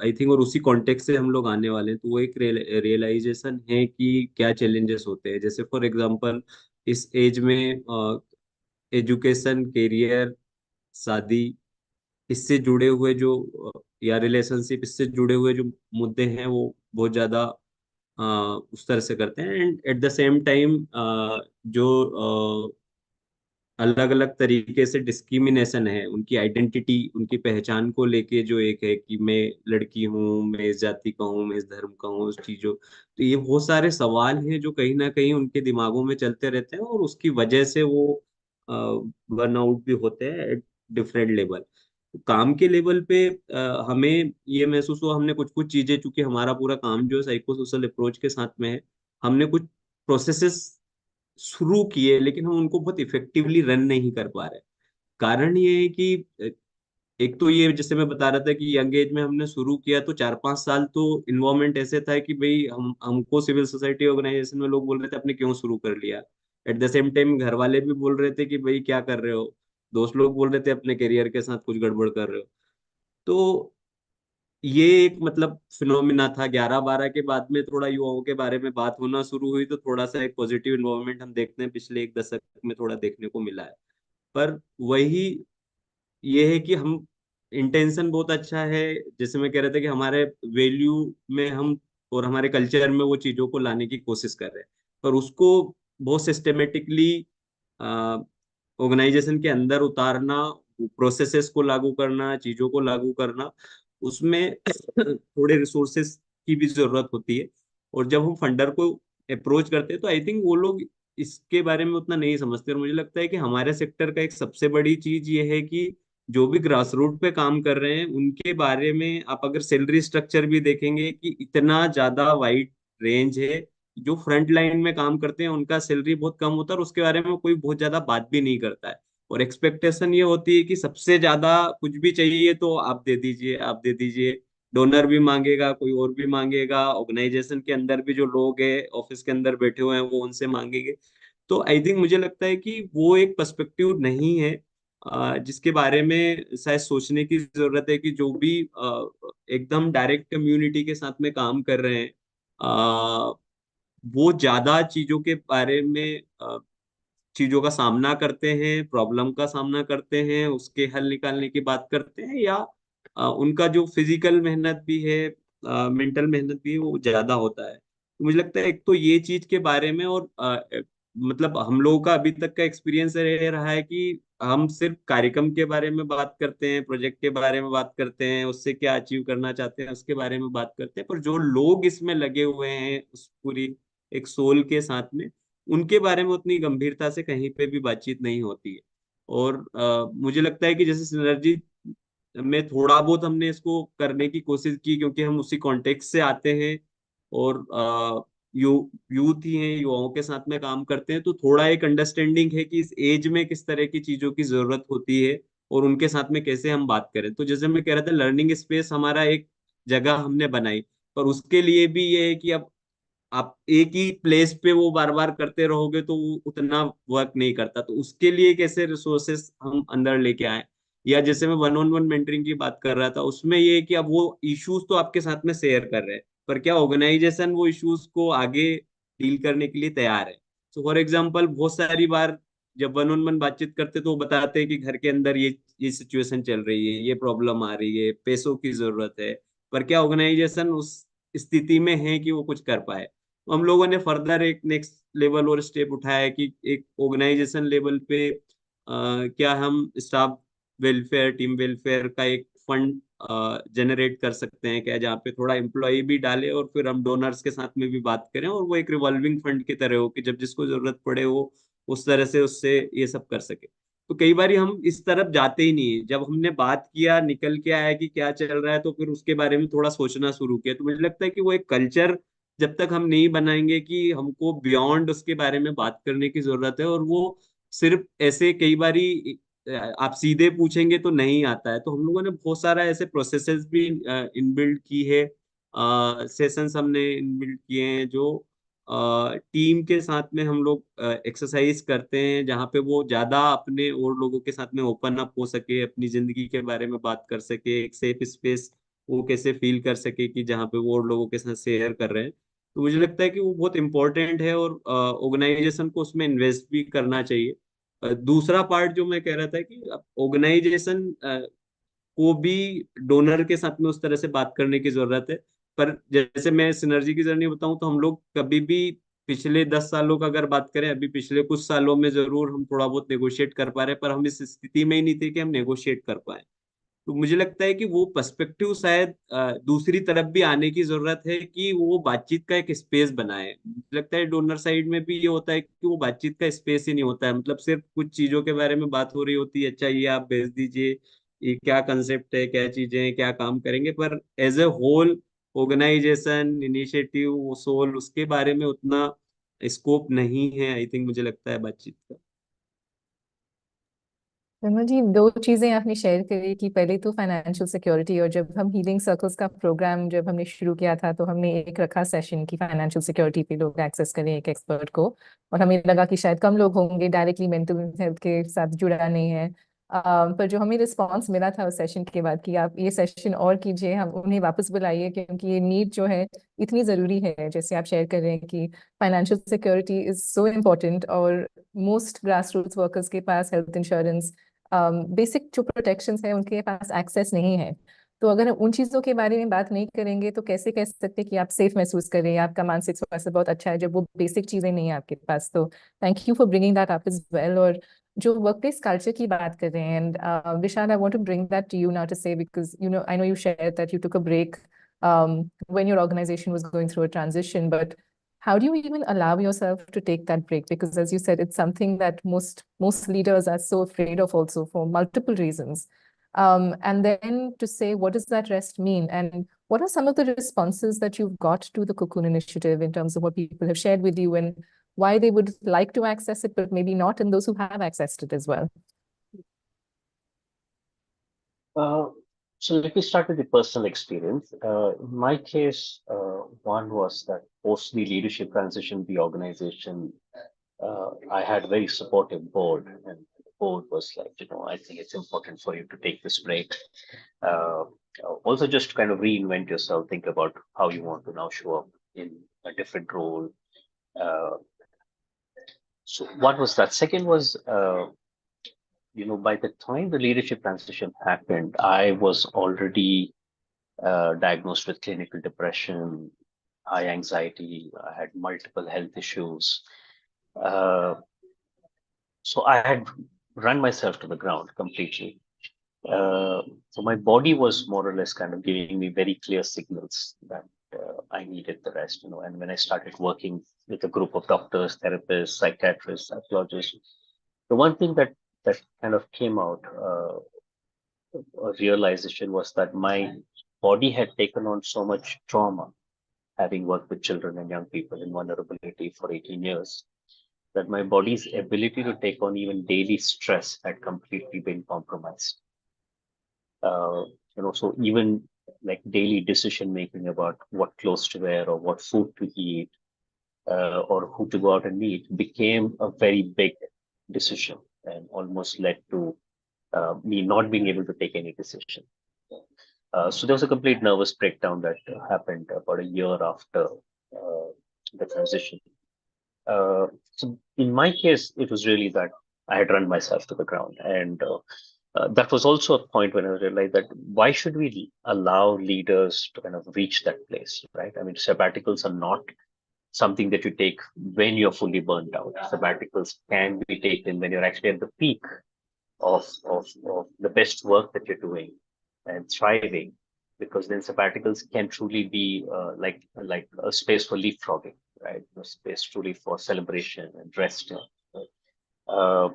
आई थिंक, और उसी कॉन्टेक्स्ट से हम लोग आने वाले हैं, तो वो एक रियलाइजेशन है कि क्या चैलेंजेस होते हैं। जैसे फॉर एग्जांपल इस एज में एजुकेशन, करियर, शादी, इससे जुड़े हुए जो या रिलेशनशिप, इससे जुड़े हुए जो मुद्दे हैं वो बहुत ज्यादा उस तरह से करते हैं। And at the same time जो अलग अलग तरीके से डिस्क्रिमिनेशन है, उनकी आइडेंटिटी, उनकी पहचान को लेके, जो एक है कि मैं लड़की हूँ, मैं इस जाति का हूँ, मैं इस धर्म का हूँ, उस चीजों, तो ये बहुत सारे सवाल हैं जो कहीं ना कहीं उनके दिमागों में चलते रहते हैं, और उसकी वजह से वो बर्नआउट भी होते हैं एट डिफरेंट लेवल। काम के लेवल पे हमें ये महसूस हुआ, हमने कुछ कुछ चीजें, चूंकि हमारा पूरा काम जो है साइको सोशल अप्रोच के साथ में है, हमने कुछ प्रोसेसेस शुरू किए, लेकिन हम उनको बहुत इफेक्टिवली रन नहीं कर पा रहे। कारण ये है कि एक तो ये, जैसे मैं बता रहा था कि यंग एज में हमने शुरू किया, तो 4-5 साल तो इन्वायरमेंट ऐसे था कि भाई हमको सिविल सोसाइटी ऑर्गेनाइजेशन में लोग बोल रहे थे आपने क्यों शुरू कर लिया। एट द सेम टाइम घर वाले भी बोल रहे थे कि भाई क्या कर रहे हो, दोस्त लोग बोल रहे थे अपने करियर के साथ कुछ गड़बड़ कर रहे हो। तो ये एक मतलब फिनोमिना था। 11-12 के बाद में थोड़ा युवाओं के बारे में बात होना शुरू हुई, तो थोड़ा सा एक पॉजिटिव इन्वायरमेंट हम देखते हैं पिछले एक दशक में थोड़ा देखने को मिला है। पर वही ये है कि हम, इंटेंशन बहुत अच्छा है, जैसे मैं कह रहा था कि हमारे वैल्यू में हम और हमारे कल्चर में वो चीजों को लाने की कोशिश कर रहे हैं, पर उसको बहुत सिस्टेमेटिकली ऑर्गेनाइजेशन के अंदर उतारना, प्रोसेसेस को लागू करना, चीजों को लागू करना, उसमें थोड़े रिसोर्सेस की भी जरूरत होती है। और जब हम फंडर को अप्रोच करते हैं, तो आई थिंक वो लोग इसके बारे में उतना नहीं समझते। और मुझे लगता है कि हमारे सेक्टर का एक सबसे बड़ी चीज ये है कि जो भी ग्रास रूट पे काम कर रहे हैं उनके बारे में आप अगर सैलरी स्ट्रक्चर भी देखेंगे कि इतना ज्यादा वाइड रेंज है। जो फ्रंट लाइन में काम करते हैं उनका सैलरी बहुत कम होता है, और उसके बारे में कोई बहुत ज्यादा बात भी नहीं करता है। और एक्सपेक्टेशन ये होती है कि सबसे ज्यादा कुछ भी चाहिए तो आप दे दीजिए, आप दे दीजिए। डोनर भी मांगेगा, कोई और भी मांगेगा, ऑर्गेनाइजेशन के अंदर भी जो लोग हैं ऑफिस के अंदर बैठे हुए हैं वो उनसे मांगेंगे। तो आई थिंक मुझे लगता है कि वो एक पर्सपेक्टिव नहीं है जिसके बारे में शायद सोचने की जरूरत है, कि जो भी एकदम डायरेक्ट कम्युनिटी के साथ में काम कर रहे हैं वो ज्यादा चीजों के बारे में चीजों का सामना करते हैं, प्रॉब्लम का सामना करते हैं, उसके हल निकालने की बात करते हैं, या उनका जो फिजिकल मेहनत भी है, मेंटल मेहनत भी है, वो ज्यादा होता है। तो मुझे लगता है एक तो ये चीज के बारे में, और मतलब हम लोगों का अभी तक का एक्सपीरियंस रह रहा है कि हम सिर्फ कार्यक्रम के बारे में बात करते हैं, प्रोजेक्ट के बारे में बात करते हैं, उससे क्या अचीव करना चाहते हैं उसके बारे में बात करते हैं, पर जो लोग इसमें लगे हुए हैं उस पूरी एक सोल के साथ में, उनके बारे में उतनी गंभीरता से कहीं पे भी बातचीत नहीं होती है। और मुझे लगता है कि जैसे सिनर्जी में थोड़ा बहुत हमने इसको करने की कोशिश की, क्योंकि हम उसी कॉन्टेक्स्ट से आते हैं, और यूथ ही हैं, युवाओं के साथ में काम करते हैं, तो थोड़ा एक अंडरस्टैंडिंग है कि इस एज में किस तरह की चीजों की जरूरत होती है, और उनके साथ में कैसे हम बात करें। तो जैसे मैं कह रहा था, लर्निंग स्पेस हमारा एक जगह हमने बनाई, पर उसके लिए भी ये है कि अब आप एक ही प्लेस पे वो बार बार करते रहोगे तो वो उतना वर्क नहीं करता। तो उसके लिए कैसे रिसोर्सेस हम अंदर लेके आए, या जैसे मैं वन ऑन वन मेंटरिंग की बात कर रहा था, उसमें ये है कि अब वो इश्यूज तो आपके साथ में शेयर कर रहे हैं, पर क्या ऑर्गेनाइजेशन वो इश्यूज को आगे डील करने के लिए तैयार है। तो फॉर एग्जाम्पल बहुत सारी बार जब वन ऑन वन बातचीत करते तो वो बताते हैं कि घर के अंदर ये सिचुएशन चल रही है, ये प्रॉब्लम आ रही है, पैसों की जरूरत है, पर क्या ऑर्गेनाइजेशन उस स्थिति में है कि वो कुछ कर पाए। हम लोगों ने फर्दर एक नेक्स्ट लेवल और स्टेप उठाया है कि एक ऑर्गेनाइजेशन लेवल पे क्या हम स्टाफ वेलफेयर, टीम वेलफेयर का एक फंड जनरेट कर सकते हैं क्या, जहाँ पे थोड़ा एम्प्लॉय भी डाले और फिर हम डोनर्स के साथ में भी बात करें, और वो एक रिवॉल्विंग फंड की तरह हो कि जब जिसको जरूरत पड़े वो उस तरह से उससे ये सब कर सके। तो कई बार हम इस तरफ जाते ही नहीं है। जब हमने बात किया, निकल के आया कि क्या चल रहा है, तो फिर उसके बारे में थोड़ा सोचना शुरू किया। तो मुझे लगता है कि वो एक कल्चर जब तक हम नहीं बनाएंगे कि हमको बियॉन्ड उसके बारे में बात करने की जरूरत है, और वो सिर्फ ऐसे कई बारी आप सीधे पूछेंगे तो नहीं आता है। तो हम लोगों ने बहुत सारा ऐसे प्रोसेसेस भी इनबिल्ड की है सेशंस हमने इनबिल्ट किए हैं जो टीम के साथ में हम लोग एक्सरसाइज करते हैं, जहाँ पे वो ज्यादा अपने और लोगों के साथ में ओपन अप हो सके, अपनी जिंदगी के बारे में बात कर सके, एक सेफ स्पेस वो कैसे फील कर सके कि जहाँ पे वो और लोगों के साथ शेयर कर रहे हैं। तो मुझे लगता है कि वो बहुत इंपॉर्टेंट है और ऑर्गेनाइजेशन को उसमें इन्वेस्ट भी करना चाहिए। दूसरा पार्ट जो मैं कह रहा था कि ऑर्गेनाइजेशन को भी डोनर के साथ में उस तरह से बात करने की जरूरत है। पर जैसे मैं सिनर्जी की जर्नी बताऊं तो हम लोग कभी भी पिछले 10 सालों का अगर बात करें, अभी पिछले कुछ सालों में जरूर हम थोड़ा बहुत नेगोशिएट कर पा रहे हैं, पर हम इस स्थिति में ही नहीं थे कि हम नेगोशिएट कर पाए। तो मुझे लगता है कि वो पर्सपेक्टिव शायद दूसरी तरफ भी आने की जरूरत है कि वो बातचीत का एक स्पेस बनाए। मुझे लगता है डोनर साइड में भी ये होता है कि वो बातचीत का स्पेस ही नहीं होता है, मतलब सिर्फ कुछ चीजों के बारे में बात हो रही होती है, अच्छा ये आप भेज दीजिए, ये क्या कंसेप्ट है, क्या चीजें हैं, क्या काम करेंगे, पर as a whole organisation initiative सोल उसके बारे में उतना स्कोप नहीं है, आई थिंक, मुझे लगता है बातचीत का। रमन जी, दो चीजें आपने शेयर करी कि पहले तो फाइनेंशियल सिक्योरिटी, और जब हम हीलिंग सर्कल्स का प्रोग्राम जब हमने शुरू किया था तो हमने एक रखा सेशन की फाइनेंशियल सिक्योरिटी पे लोग एक्सेस करें एक एक्सपर्ट को, और हमें लगा कि शायद कम लोग होंगे डायरेक्टली मेंटल हेल्थ के साथ जुड़ा नहीं है। पर जो हमें रिस्पांस मिला था उस सेशन के बाद कि आप ये सेशन और कीजिए, हम उन्हें वापस बुलाइए, क्योंकि ये नीड जो है इतनी जरूरी है, जैसे आप शेयर कर रहे हैं कि financial security is so important, और मोस्ट ग्रास रूट्स वर्कर्स के पास हेल्थ इंश्योरेंस, बेसिक जो प्रोटेक्शंस है उनके पास एक्सेस नहीं है। तो अगर हम उन चीजों के बारे में बात नहीं करेंगे तो कैसे कह सकते कि आप सेफ महसूस करें, आपका मानसिक स्वास्थ्य बहुत अच्छा है, जब वो बेसिक चीजें नहीं है आपके पास। तो thank you for bringing that up as well. और जो वर्कप्लेस कल्चर की बात कर रहे हैं, and Vishal, I want to bring that to you now to say, because I know you share that you took a break when your organization was going through a transition, but how do you even allow yourself to take that break? Because as you said, it's something that most leaders are so afraid of, also for multiple reasons. And then to say, what does that rest mean, and what are some of the responses that you've got to the Cocoon Initiative in terms of what people have shared with you, and why they would like to access it but maybe not, and those who have accessed it as well? Uh, so let me start with the personal experience. In my case, one was that post the leadership transition, the organization, I had a very supportive board, and the board was like, I think it's important for you to take this break. Uh, Also, just to kind of reinvent yourself, think about how you want to now show up in a different role. Uh, so, what was that? Second was, by the time the leadership transition happened, I was already diagnosed with clinical depression, high anxiety. I had multiple health issues. Uh, so I had run myself to the ground completely. So my body was more or less kind of giving me very clear signals that I needed the rest, And when I started working with a group of doctors, therapists, psychiatrists, psychologists, the one thing that kind of came out, a realization, was that my body had taken on so much trauma, having worked with children and young people in vulnerability for 18 years, that my body's ability to take on even daily stress had completely been compromised. uh, so even like daily decision making about what clothes to wear or what food to eat, or who to go out and meet, became a very big decision, and almost led to me not being able to take any decision. So there was a complete nervous breakdown that happened about a year after the transition. So in my case, it was really that I had run myself to the ground, and that was also a point when I realized that why should we allow leaders to kind of reach that place, right? I mean, sabbaticals are not something that you take when you're fully burnt out. Sabbaticals can be taken when you're actually at the peak of the best work that you're doing and thriving, because then sabbaticals can truly be like a space for leapfrogging, right? A space truly for celebration and rest. Uh,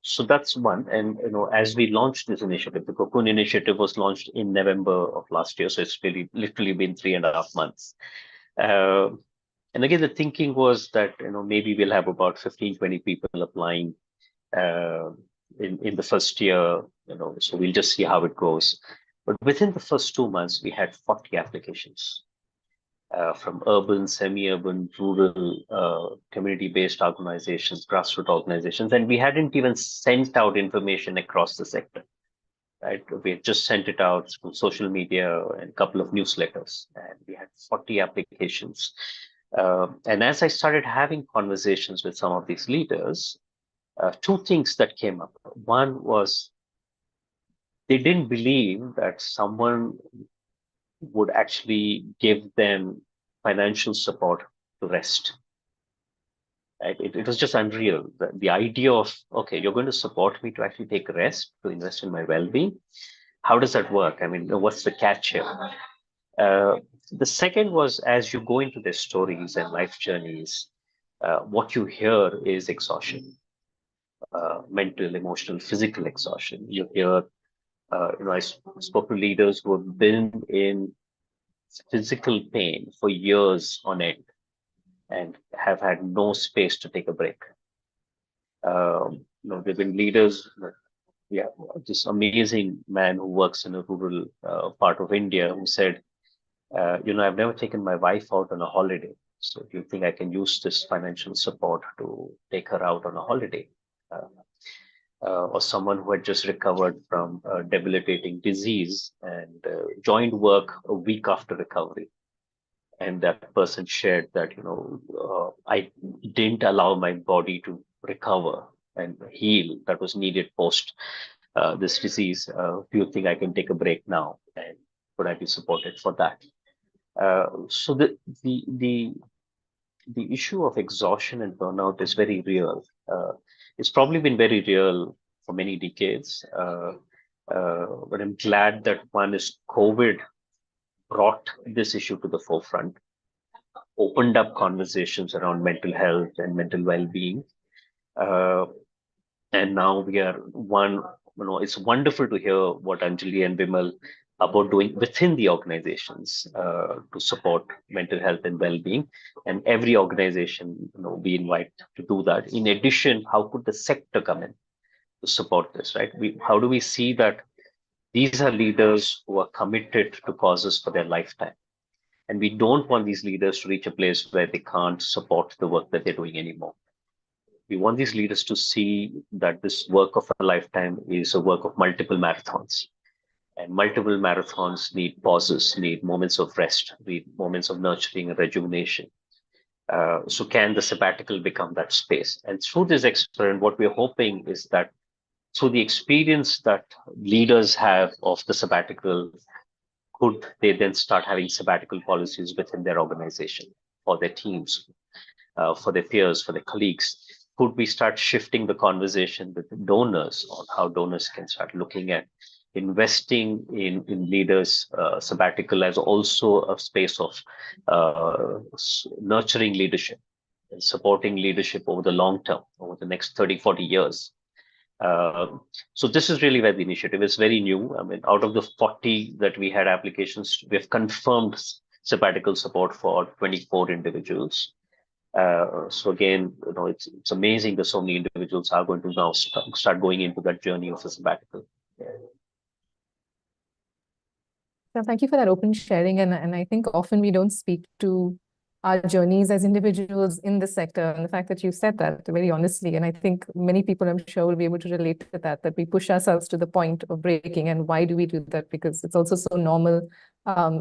so that's one. And as we launched this initiative, the Cocoon Initiative was launched in November of last year, so it's really literally been 3.5 months. Uh, and again, the thinking was that maybe we'll have about 15-20 people applying uh, in the first year, so we'll just see how it goes. But within the first 2 months, we had 40 applications from urban, semi-urban, rural, community-based organizations, grassroots organizations, and we hadn't even sent out information across the sector. Right, we had just sent it out through social media and a couple of newsletters, and we had 40 applications. And as I started having conversations with some of these leaders, two things that came up. One was they didn't believe that someone would actually give them financial support to rest. Right? It was just unreal. The idea of, okay, you're going to support me to actually take rest, to invest in my well-being. How does that work? I mean, what's the catch here? The second was, as you go into their stories and life journeys, what you hear is exhaustion, mental, emotional, physical exhaustion. You hear, I spoke to leaders who have been in physical pain for years on end and have had no space to take a break. There've been leaders, this amazing man who works in a rural part of India who said, I've never taken my wife out on a holiday. So do you think I can use this financial support to take her out on a holiday? Or someone who had just recovered from a debilitating disease and joined work a week after recovery. And that person shared that, I didn't allow my body to recover and heal that was needed post this disease. Do you think I can take a break now? And could I be supported for that? So the issue of exhaustion and burnout is very real. It's probably been very real for many decades. But I'm glad that COVID brought this issue to the forefront, opened up conversations around mental health and mental well-being. And now we are it's wonderful to hear what Anjali and Vimal about doing within the organizations to support mental health and well-being. And every organization, we invite to do that. In addition, how could the sector come in to support this, right? How do we see that these are leaders who are committed to causes for their lifetime? And we don't want these leaders to reach a place where they can't support the work that they're doing anymore. We want these leaders to see that this work of a lifetime is a work of multiple marathons. And multiple marathons need pauses, need moments of rest, need moments of nurturing and rejuvenation. So can the sabbatical become that space? And through this experiment, what we're hoping is that through the experience that leaders have of the sabbatical, could they then start having sabbatical policies within their organization, for their teams, for their peers, for their colleagues? Could we start shifting the conversation with donors on how donors can start looking at investing in leaders' sabbatical as also a space of nurturing leadership and supporting leadership over the long term, over the next 30, 40 years. So this is really where the initiative is very new. I mean, out of the 40 that we had applications, we have confirmed sabbatical support for 24 individuals. So again, it's amazing that so many individuals are going to now start going into that journey of a sabbatical. So thank you for that open sharing. And I think often we don't speak to our journeys as individuals in the sector, and the fact that you said that very honestly. And I think many people, I'm sure, will be able to relate to that we push ourselves to the point of breaking. And why do we do that? Because it's also so normal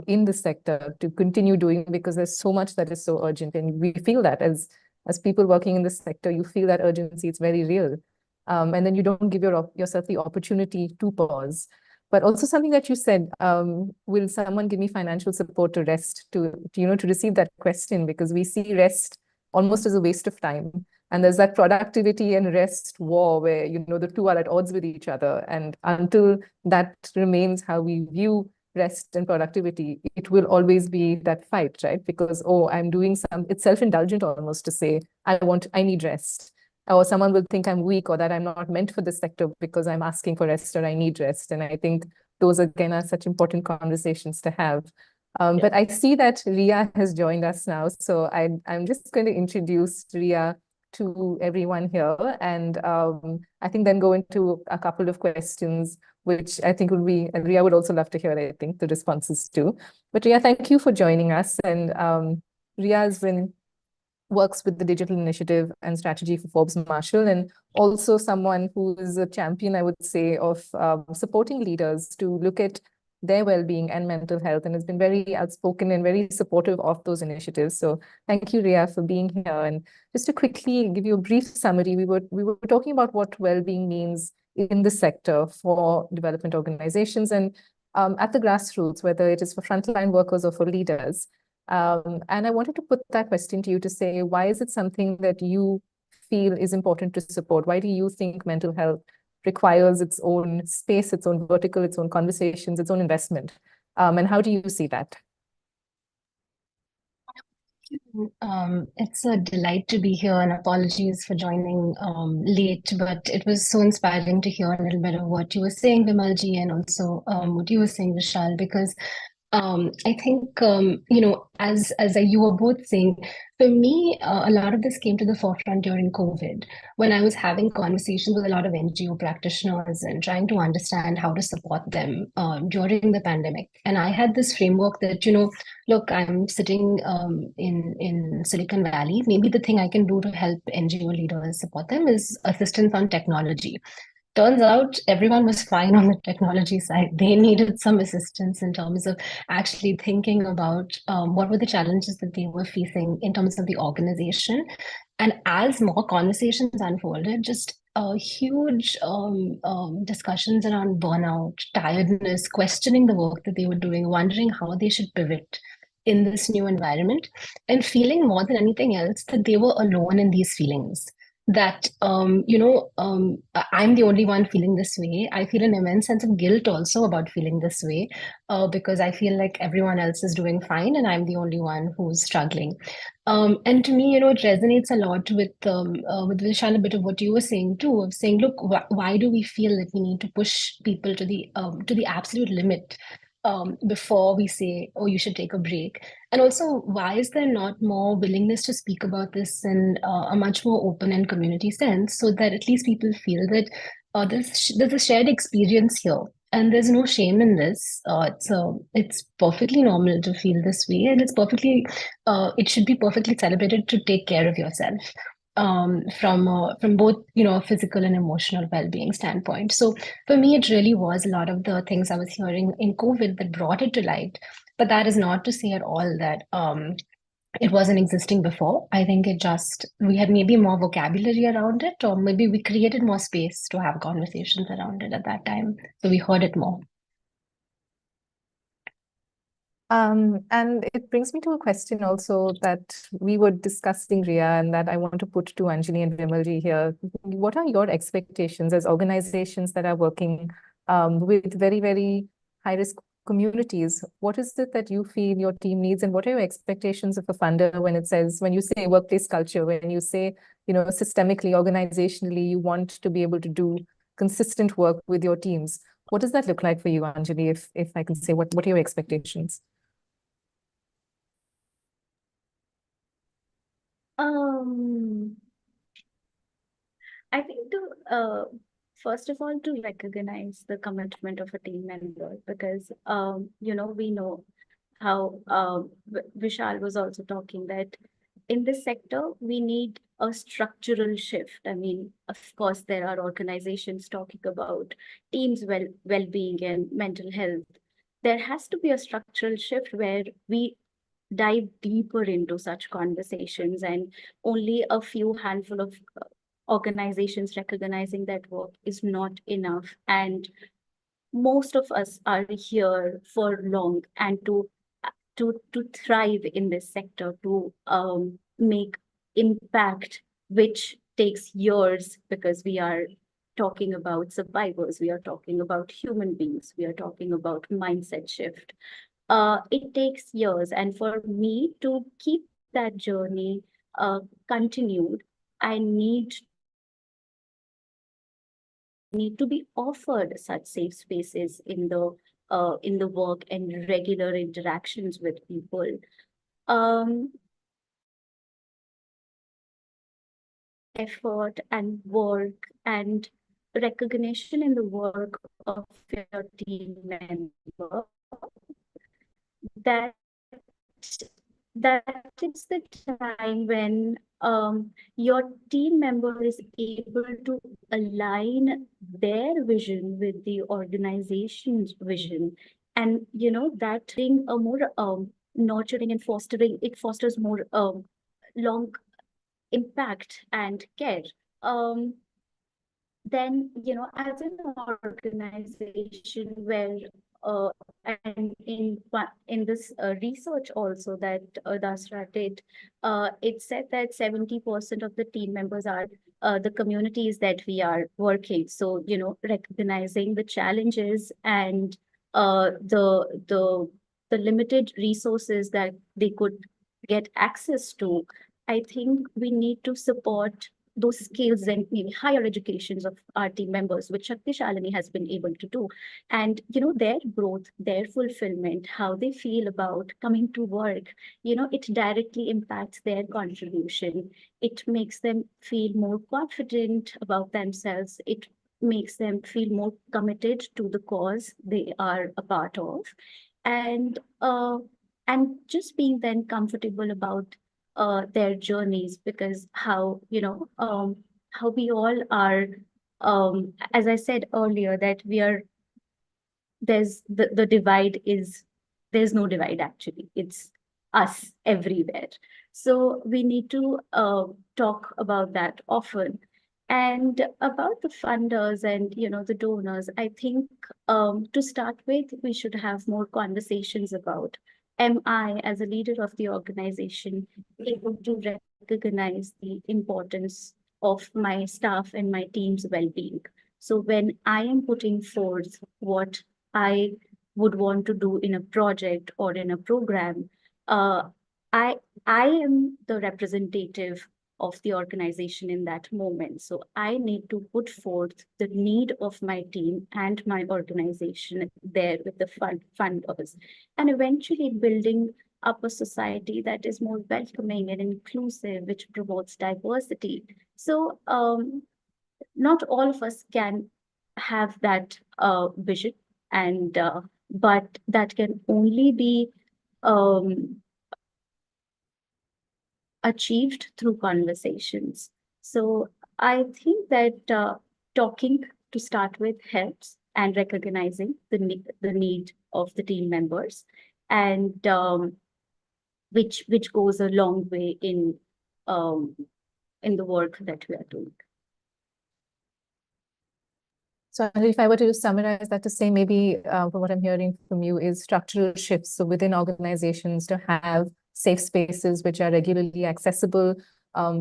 in the sector to continue doing, because there's so much that is so urgent. And we feel that as people working in the sector, you feel that urgency, it's very real. And then you don't give yourself the opportunity to pause. But also something that you said, will someone give me financial support to rest, to receive that question? Because we see rest almost as a waste of time. And there's that productivity and rest war where, the two are at odds with each other. And until that remains how we view rest and productivity, it will always be that fight, right? Because, I'm doing it's self-indulgent almost to say, I need rest. Or someone will think I'm weak or that I'm not meant for this sector because I'm asking for rest or I need rest. And I think those, again, are such important conversations to have. But I see that Ria has joined us now. So I'm just going to introduce Ria to everyone here, and I think then go into a couple of questions, which I think would be, and Ria would also love to hear, I think, the responses too. But Ria, thank you for joining us. And Ria has been works with the digital initiative and strategy for Forbes Marshall, and also someone who is a champion, I would say, of supporting leaders to look at their well-being and mental health, and has been very outspoken and very supportive of those initiatives. So thank you, Ria, for being here. And just to quickly give you a brief summary, we were talking about what well-being means in the sector for development organizations and at the grassroots, whether it is for frontline workers or for leaders. And I wanted to put that question to you to say, why is it something that you feel is important to support? Why do you think mental health requires its own space, its own vertical, its own conversations, its own investment? And how do you see that? It's a delight to be here, and apologies for joining late, but it was so inspiring to hear a little bit of what you were saying, Vimalji, and also what you were saying, Vishal, because I think as you were both saying, for me, a lot of this came to the forefront during COVID, when I was having conversations with a lot of NGO practitioners and trying to understand how to support them during the pandemic. And I had this framework that, look, I'm sitting in Silicon Valley. Maybe the thing I can do to help NGO leaders support them is assistance on technology. Turns out everyone was fine on the technology side. They needed some assistance in terms of actually thinking about what were the challenges that they were facing in terms of the organization. And as more conversations unfolded, just huge discussions around burnout, tiredness, questioning the work that they were doing, wondering how they should pivot in this new environment, and feeling more than anything else that they were alone in these feelings. That I'm the only one feeling this way. I feel an immense sense of guilt also about feeling this way, because I feel like everyone else is doing fine and I'm the only one who's struggling. And to me, it resonates a lot with Vishal, a bit of what you were saying too, of saying, look, why do we feel that we need to push people to the absolute limit before we say, oh, you should take a break? And also, why is there not more willingness to speak about this in a much more open and community sense, so that at least people feel that there's a shared experience here, and there's no shame in this. It's perfectly normal to feel this way, and it should be perfectly celebrated to take care of yourself. From both physical and emotional well-being standpoint. So for me, it really was a lot of the things I was hearing in COVID that brought it to light. But that is not to say at all that it wasn't existing before. I think we had maybe more vocabulary around it, or maybe we created more space to have conversations around it at that time. So we heard it more. And it brings me to a question also that we were discussing, Ria, and that I want to put to Anjali and Vimalji here. What are your expectations as organizations that are working with very, very high-risk communities? What is it that you feel your team needs, and what are your expectations of a funder when you say workplace culture, when you say, systemically, organizationally, you want to be able to do consistent work with your teams? What does that look like for you, Anjali, if I can say, what are your expectations? I think first of all, to recognize the commitment of a team member, because we know how Vishal was also talking that in this sector we need a structural shift. I mean, of course, there are organizations talking about teams well-being and mental health. There has to be a structural shift where we dive deeper into such conversations, and only a few handful of organizations recognizing that work is not enough. And most of us are here for long, and to thrive in this sector, to make impact, which takes years, because we are talking about survivors, we are talking about human beings, we are talking about mindset shift. It takes years, and for me to keep that journey continued, I need to be offered such safe spaces in the work and regular interactions with people. effort and work and recognition in the work of your team member, that that is the time when your team member is able to align their vision with the organization's vision, and that being a more nurturing and fostering, it fosters more long impact and care. um then as an organization where uh, and in this research also that Dasra did, it said that 70% of the team members are the communities that we are working. So recognizing the challenges and the limited resources that they could get access to, I think we need to support those skills and maybe higher educations of our team members, which Shakti Shalini has been able to do. And, their growth, their fulfillment, how they feel about coming to work, it directly impacts their contribution. It makes them feel more confident about themselves. It makes them feel more committed to the cause they are a part of. And just being then comfortable about their journeys, because how we all are, as I said earlier, that we are, there's the divide is, there's no divide actually, it's us everywhere. So we need to talk about that often. And about the funders and the donors, I think to start with, we should have more conversations about, am I as a leader of the organization able to recognize the importance of my staff and my team's well-being? So when I am putting forth what I would want to do in a project or in a program, uh, I I am the representative of the organization in that moment. So I need to put forth the need of my team and my organization there with the funders, and eventually building up a society that is more welcoming and inclusive, which promotes diversity. So not all of us can have that vision, and but that can only be um, achieved through conversations. So I think that talking to start with helps, and recognizing the need of the team members, and which goes a long way um, in the work that we are doing. So if I were to summarize that to say, maybe from what I'm hearing from you is structural shifts. So within organizations to have safe spaces which are regularly accessible,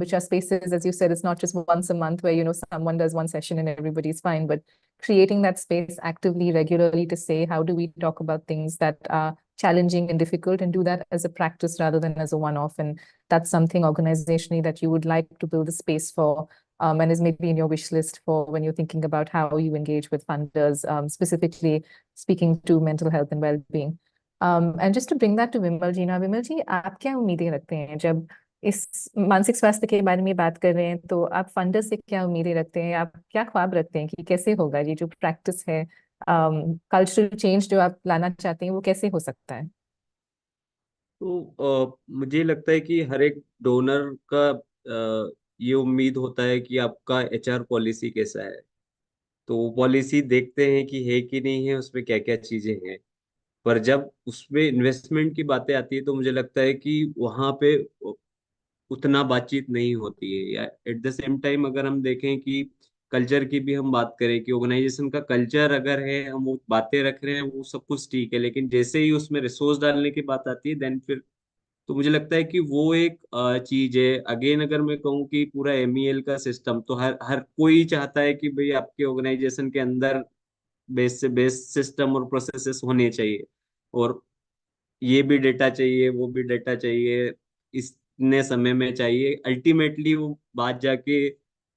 which are spaces, as you said, it's not just once a month where, someone does one session and everybody's fine, but creating that space actively, regularly to say, how do we talk about things that are challenging and difficult, and do that as a practice rather than as a one-off. And that's something organizationally that you would like to build a space for, and is maybe in your wish list for when you're thinking about how you engage with funders, specifically speaking to mental health and well-being. And just to bring that to विमल जी ना, विमल जी आप क्या उम्मीदें रखते हैं जब इस मानसिक स्वास्थ्य के बारे में बात कर रहे हैं, तो आप फंडर से क्या उम्मीदें रखते हैं, आप क्या ख्वाब रखते हैं कि कैसे होगा ये जो प्रैक्टिस है, कल्चरल चेंज जो आप लाना चाहते हैं वो कैसे हो सकता है? तो मुझे लगता है कि हर एक डोनर का ये उम्मीद होता है कि आपका एचआर पॉलिसी कैसा है। तो वो पॉलिसी देखते हैं कि है कि नहीं है, उसमें क्या क्या चीजें हैं। पर जब उसमें इन्वेस्टमेंट की बातें आती है तो मुझे लगता है कि वहां पे उतना बातचीत नहीं होती है। या एट द सेम टाइम अगर हम देखें कि कल्चर की भी हम बात करें कि ऑर्गेनाइजेशन का कल्चर अगर है, हम वो बातें रख रहे हैं, वो सब कुछ ठीक है, लेकिन जैसे ही उसमें रिसोर्स डालने की बात आती है देन फिर तो मुझे लगता है कि वो एक चीज है। अगेन अगर मैं कहूँ कि पूरा एमईएल का सिस्टम तो हर हर कोई चाहता है कि भाई आपके ऑर्गेनाइजेशन के अंदर बेस से बेस सिस्टम और प्रोसेसेस होने चाहिए, और ये भी डेटा चाहिए, वो भी डेटा चाहिए, इतने समय में चाहिए। अल्टीमेटली वो बात जाके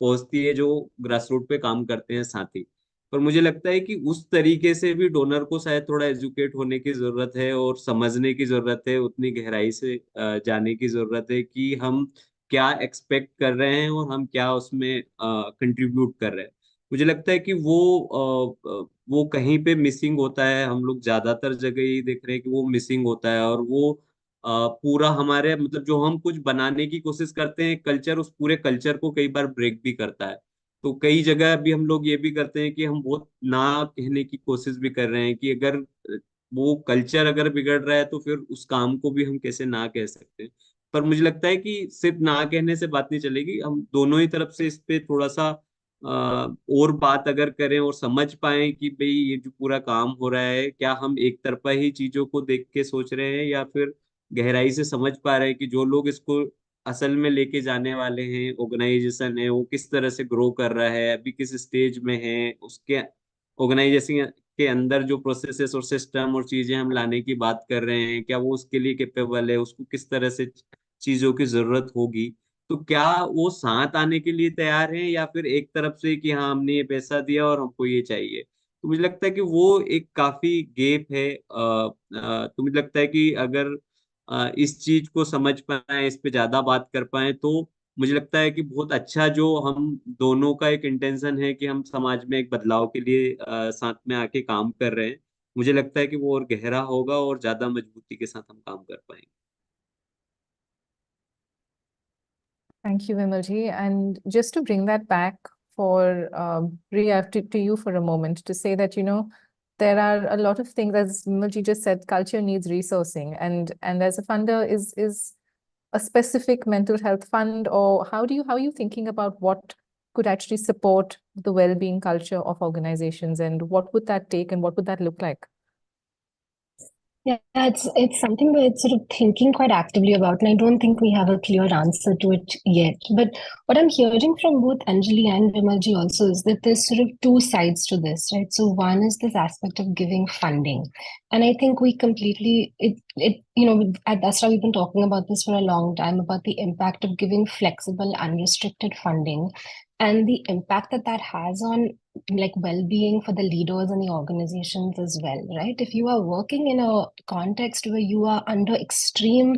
पहुंचती है जो ग्रास रूट पे काम करते हैं साथी। पर मुझे लगता है कि उस तरीके से भी डोनर को शायद थोड़ा एजुकेट होने की जरूरत है और समझने की जरूरत है, उतनी गहराई से जाने की जरूरत है कि हम क्या एक्सपेक्ट कर रहे हैं और हम क्या उसमें कंट्रीब्यूट कर रहे हैं। मुझे लगता है कि वो कहीं पे मिसिंग होता है। हम लोग ज्यादातर जगह ही देख रहे हैं कि वो मिसिंग होता है, और वो पूरा हमारे मतलब जो हम कुछ बनाने की कोशिश करते हैं कल्चर, उस पूरे कल्चर को कई बार ब्रेक भी करता है। तो कई जगह अभी हम लोग ये भी करते हैं कि हम बहुत ना कहने की कोशिश भी कर रहे हैं कि अगर वो कल्चर अगर बिगड़ रहा है तो फिर उस काम को भी हम कैसे ना कह सकते हैं। पर मुझे लगता है कि सिर्फ ना कहने से बात नहीं चलेगी, हम दोनों ही तरफ से इस पे थोड़ा सा और बात अगर करें और समझ पाए कि भाई ये जो पूरा काम हो रहा है, क्या हम एक तरफा ही चीजों को देख के सोच रहे हैं या फिर गहराई से समझ पा रहे हैं कि जो लोग इसको असल में लेके जाने वाले हैं, ऑर्गेनाइजेशन है, वो किस तरह से ग्रो कर रहा है, अभी किस स्टेज में है, उसके ऑर्गेनाइजेशन के अंदर जो प्रोसेसेस और सिस्टम और चीजें हम लाने की बात कर रहे हैं, क्या वो उसके लिए कैपेबल है, उसको किस तरह से चीजों की जरूरत होगी। तो क्या वो साथ आने के लिए तैयार हैं या फिर एक तरफ से कि हाँ हमने ये पैसा दिया और हमको ये चाहिए। तो मुझे लगता है कि वो एक काफी गैप है। तो मुझे लगता है कि अगर इस चीज को समझ पाए, इस पे ज्यादा बात कर पाए, तो मुझे लगता है कि बहुत अच्छा जो हम दोनों का एक इंटेंशन है कि हम समाज में एक बदलाव के लिए साथ में आके काम कर रहे हैं, मुझे लगता है कि वो और गहरा होगा और ज्यादा मजबूती के साथ हम काम कर पाएंगे। Thank you, Vimalji. And just to bring that back for Riya, to you for a moment, to say that, there are a lot of things, as Vimalji just said, culture needs resourcing. And as a funder, is a specific mental health fund, or how are you thinking about what could actually support the well-being culture of organizations, and what would that take and what would that look like? Yeah, it's something we're sort of thinking quite actively about, and I don't think we have a clear answer to it yet. But what I'm hearing from both Anjali and Vimalji also is that there's sort of two sides to this, right? So one is this aspect of giving funding, and I think we completely at Dasra we've been talking about this for a long time about the impact of giving flexible, unrestricted funding, and the impact that that has on like well-being for the leaders and the organizations as well, right? If you are working in a context where you are under extreme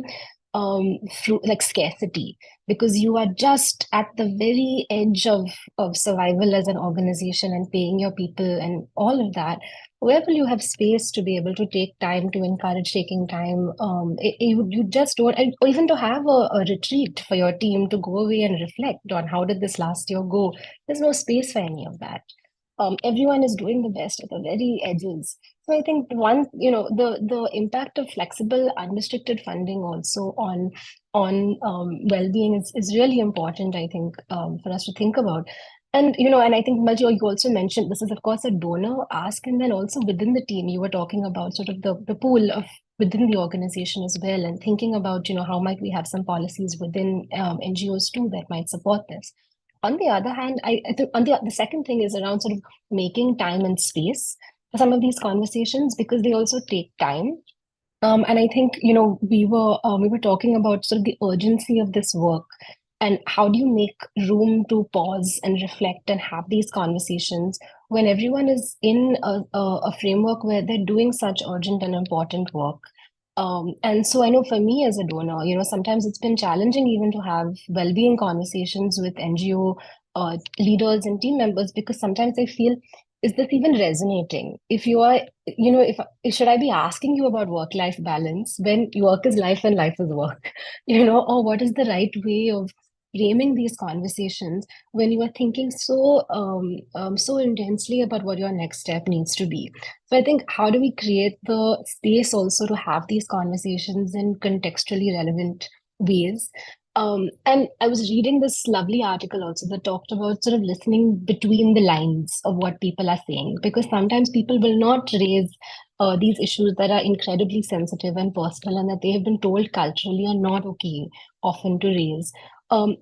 like scarcity because you are just at the very edge of survival as an organization and paying your people and all of that, where will you have space to be able to take time to encourage taking time? You just don't, or even to have a retreat for your team to go away and reflect on how did this last year go. There's no space for any of that. Everyone is doing the best at the very edges. So I think the impact of flexible, unrestricted funding also on well-being is really important, I think, for us to think about. And and I think Maji, you also mentioned this is of course a donor ask, and then also within the team, you were talking about sort of the pool of within the organization as well, and thinking about how might we have some policies within NGOs too that might support this. On the other hand, I think on the second thing is around sort of making time and space for some of these conversations because they also take time. And I think we were talking about sort of the urgency of this work and how do you make room to pause and reflect and have these conversations when everyone is in a framework where they're doing such urgent and important work. And so I know for me as a donor, sometimes it's been challenging even to have well-being conversations with NGO leaders and team members because sometimes I feel, is this even resonating? If you are, if should I be asking you about work-life balance when work is life and life is work, or what is the right way of framing these conversations when you are thinking so intensely about what your next step needs to be. So I think how do we create the space also to have these conversations in contextually relevant ways? And I was reading this lovely article also that talked about sort of listening between the lines of what people are saying, because sometimes people will not raise these issues that are incredibly sensitive and personal and that they have been told culturally are not okay often to raise.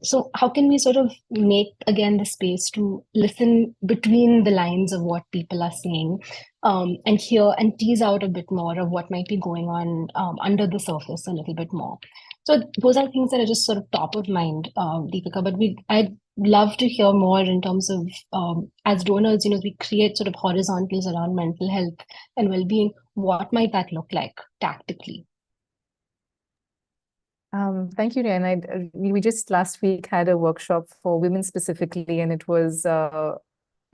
So how can we sort of make again the space to listen between the lines of what people are saying, and hear and tease out a bit more of what might be going on under the surface a little bit more. So those are things that are just sort of top of mind, Deepika. But I'd love to hear more in terms of as donors, we create sort of horizontals around mental health and well-being. What might that look like tactically? Thank you, Ryan. We just last week had a workshop for women specifically, and it was a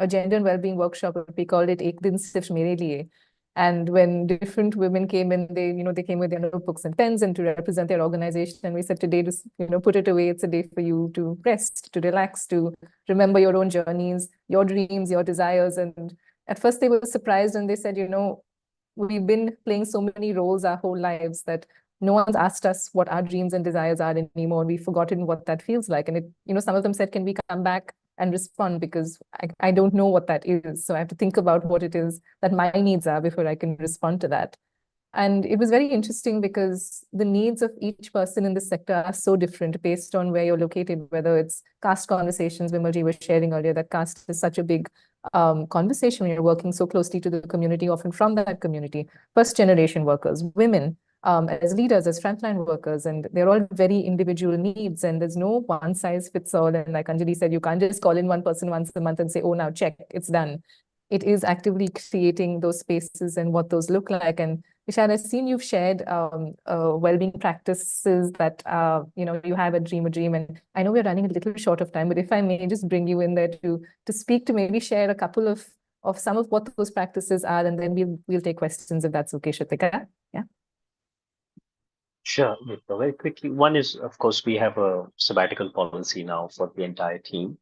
gender and well-being workshop. We called it Ek Din Sirf Mere Liye. And when different women came in, they came with their notebooks and pens and to represent their organization. And we said today, just put it away. It's a day for you to rest, to relax, to remember your own journeys, your dreams, your desires. And at first they were surprised and they said, we've been playing so many roles our whole lives that no one's asked us what our dreams and desires are anymore. We've forgotten what that feels like. And some of them said, can we come back and respond? Because I don't know what that is. So I have to think about what it is that my needs are before I can respond to that. And it was very interesting because the needs of each person in this sector are so different based on where you're located, whether it's caste conversations. Vimalji was sharing earlier that caste is such a big conversation when you're working so closely to the community, often from that community, first generation workers, women, as leaders, as frontline workers, and they're all very individual needs, and there's no one size fits all. And like Anjali said, you can't just call in one person once a month and say, oh, now check, it's done. It is actively creating those spaces and what those look like. And Vishal, I've seen you've shared well-being practices that you have at Dream a Dream, and I know we're running a little short of time, but if I may just bring you in there to speak, to maybe share a couple of some of what those practices are, and then we'll take questions if that's okay, Shritika. Yeah. Sure. Very quickly. One is, of course, we have a sabbatical policy now for the entire team,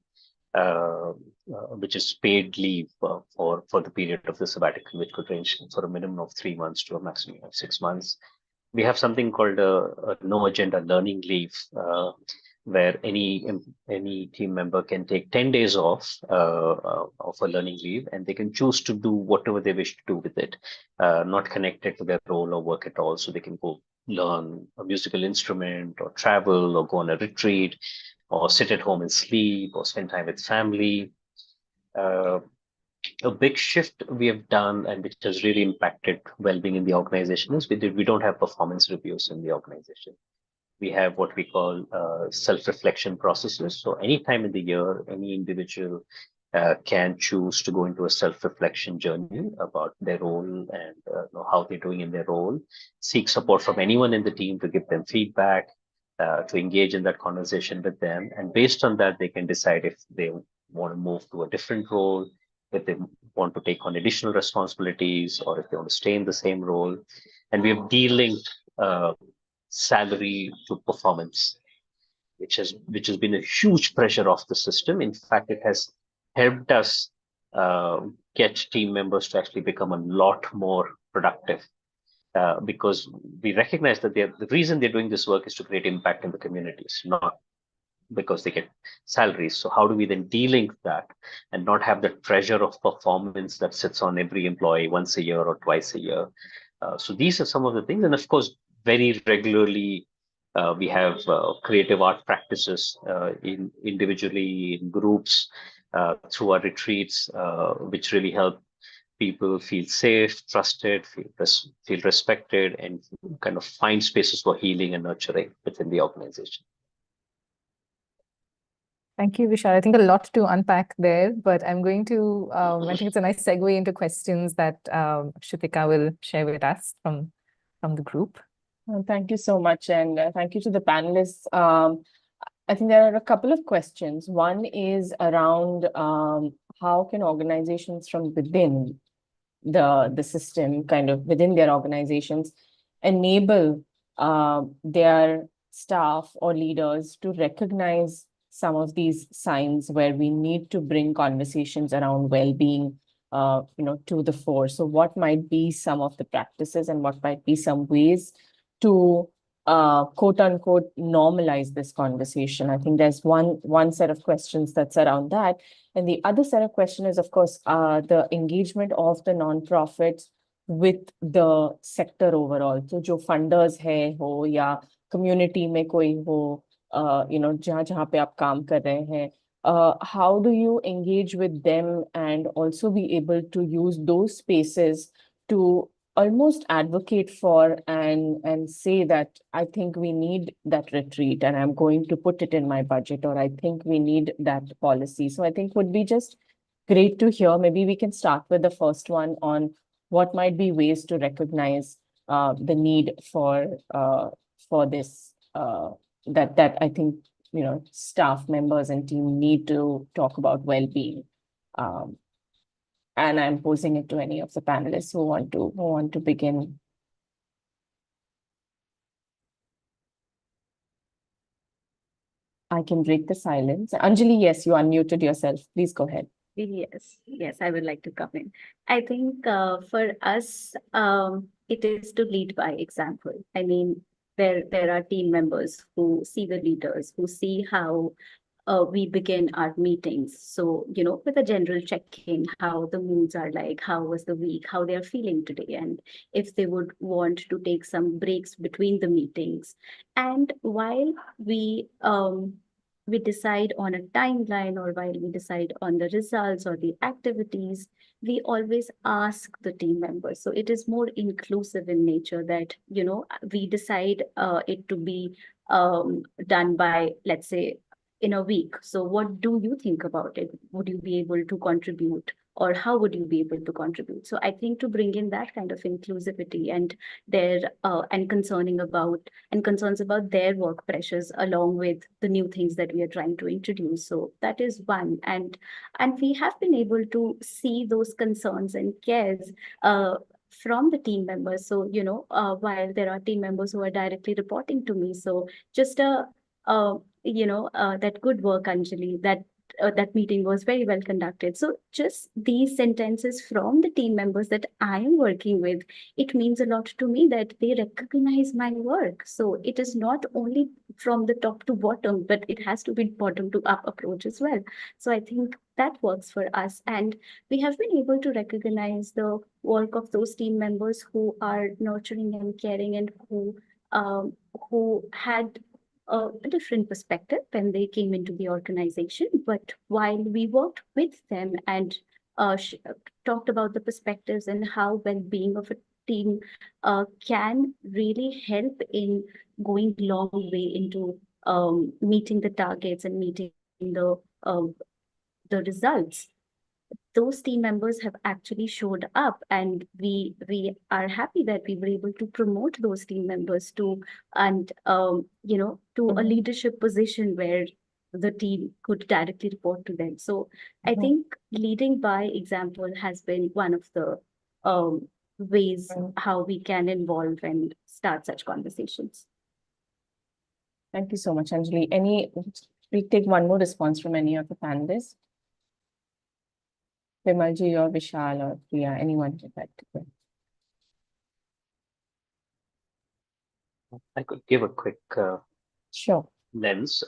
which is paid leave for the period of the sabbatical, which could range for a minimum of 3 months to a maximum of 6 months. We have something called a no agenda learning leave, where any team member can take 10 days off of a learning leave, and they can choose to do whatever they wish to do with it, not connected to their role or work at all. So they can go learn a musical instrument or travel or go on a retreat or sit at home and sleep or spend time with family. A big shift we have done and which has really impacted well-being in the organization is we don't have performance reviews in the organization. We have what we call self-reflection processes. So anytime in the year, any individual can choose to go into a self-reflection journey about their role and how they're doing in their role, seek support from anyone in the team to give them feedback, to engage in that conversation with them. And based on that, they can decide if they want to move to a different role, if they want to take on additional responsibilities, or if they want to stay in the same role. And we have de-linked salary to performance, which has been a huge pressure off the system. In fact, it has helped us get team members to actually become a lot more productive, because we recognize that the reason they're doing this work is to create impact in the communities, not because they get salaries. So how do we then de-link that and not have the pressure of performance that sits on every employee once a year or twice a year? So these are some of the things. And of course, very regularly, we have creative art practices individually, in groups, through our retreats, which really help people feel safe, trusted, feel respected, and kind of find spaces for healing and nurturing within the organization. Thank you, Vishal. I think a lot to unpack there, but I'm going to, I think it's a nice segue into questions that Shritika will share with us from the group. Thank you so much, and thank you to the panelists. I think there are a couple of questions. One is around how can organizations from within the system, kind of within their organizations, enable their staff or leaders to recognize some of these signs where we need to bring conversations around well-being to the fore. So what might be some of the practices and what might be some ways to quote unquote normalize this conversation? I think there's one set of questions that's around that. And the other set of questions is, of course, the engagement of the nonprofits with the sector overall. So जो funders है हो या community में कोई हो, जहाँ पे आप काम कर रहे हैं, how do you engage with them and also be able to use those spaces to almost advocate for and say that I think we need that retreat and I'm going to put it in my budget, or I think we need that policy. So I think would be just great to hear. Maybe we can start with the first one on what might be ways to recognize the need for this that I think, staff members and team need to talk about well-being. And I'm posing it to any of the panelists who want to begin. I can break the silence. Anjali, yes, you unmuted yourself. Please go ahead. Yes, I would like to come in. I think for us, it is to lead by example. I mean, there are team members who see the leaders, who see how we begin our meetings. So, with a general check-in, how the moods are like, how was the week, how they are feeling today, and if they would want to take some breaks between the meetings. And while we decide on a timeline, or while we decide on the results or the activities, we always ask the team members. So it is more inclusive in nature that, we decide it to be done by, let's say, in a week. So what do you think about it? Would you be able to contribute? Or how would you be able to contribute? So I think to bring in that kind of inclusivity and concerns about their work pressures, along with the new things that we are trying to introduce. So that is one. And we have been able to see those concerns and cares from the team members. So, while there are team members who are directly reporting to me, so just that good work, Anjali, that meeting was very well conducted. So just these sentences from the team members that I am working with, it means a lot to me that they recognize my work. So it is not only from the top to bottom, but it has to be bottom to up approach as well. So I think that works for us. And we have been able to recognize the work of those team members who are nurturing and caring, and who had a different perspective when they came into the organization. But while we worked with them and talked about the perspectives and how well-being of a team can really help in going long way into meeting the targets and meeting the results, those team members have actually showed up, and we are happy that we were able to promote those team members to to a leadership position where the team could directly report to them. So I think leading by example has been one of the ways how we can involve and start such conversations. Thank you so much, Anjali. We take one more response from any of the panelists. Vimalji or Vishal or Priya, anyone would like to go. I could give a quick sure lens.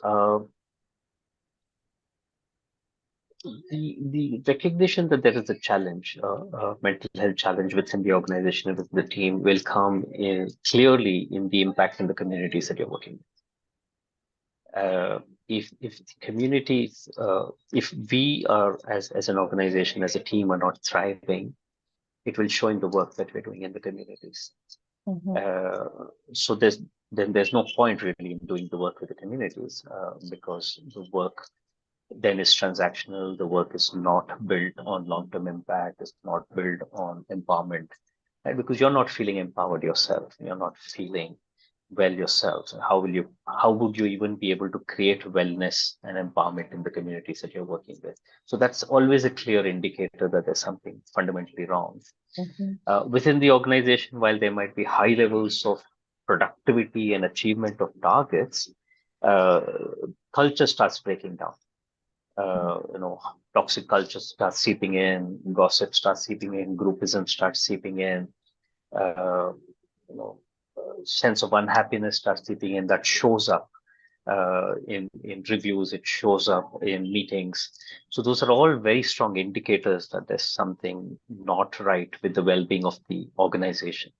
The recognition that there is a challenge, mental health challenge within the organization and within the team, will come clearly in the impact in the communities that you're working with. If the communities, if we are as an organization, as a team, are not thriving, it will show in the work that we're doing in the communities. So there's no point really in doing the work with the communities, because the work then is transactional. The work is not built on long-term impact. It's not built on empowerment, right? Because you're not feeling empowered yourself. You're not feeling well yourself. How would you even be able to create wellness and empowerment in the communities that you're working with? So that's always a clear indicator that there's something fundamentally wrong. Within the organization, while there might be high levels of productivity and achievement of targets, culture starts breaking down. Toxic culture starts seeping in, gossip starts seeping in, groupism starts seeping in, sense of unhappiness starts seeping in. That shows up in reviews, it shows up in meetings. So those are all very strong indicators that there's something not right with the well-being of the organization.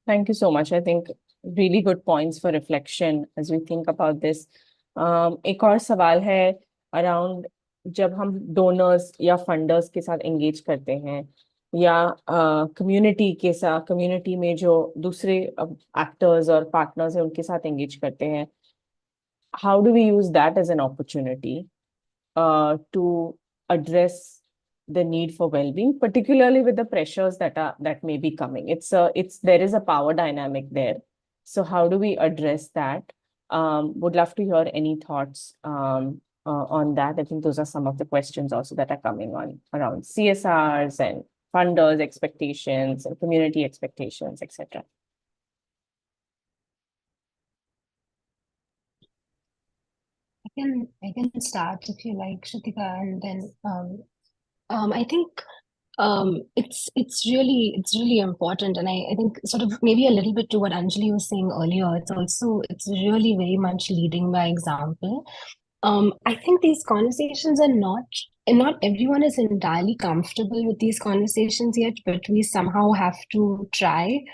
Thank you so much. I think really good points for reflection as we think about this. एक और सवाल है around जब हम donors या funders के साथ engage करते हैं, या community के साथ, community में जो दूसरे actors और partners हैं उनके साथ engage करते हैं, how do we use that as an opportunity to address the need for well-being, particularly with the pressures that may be coming? There is a power dynamic there. So how do we address that? Would love to hear any thoughts on that. I think those are some of the questions also that are coming on around CSRs and funders' expectations and community expectations, etc. I can start if you like, Shrutika, and then I think it's really important, and I think sort of maybe a little bit to what Anjali was saying earlier. It's really very much leading by example. I think these conversations are not, and not everyone is entirely comfortable with these conversations yet, but we somehow have to try.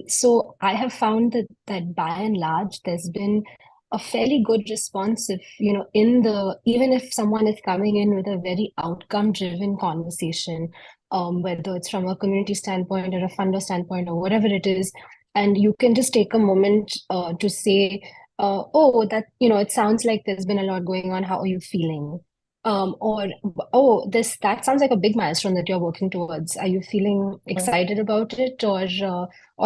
So I have found that by and large, there's been a fairly good response if, even if someone is coming in with a very outcome-driven conversation, whether it's from a community standpoint or a funder standpoint or whatever it is, and you can just take a moment to say, oh, it sounds like there's been a lot going on. How are you feeling? Or, oh, that sounds like a big milestone that you're working towards. Are you feeling excited about it, or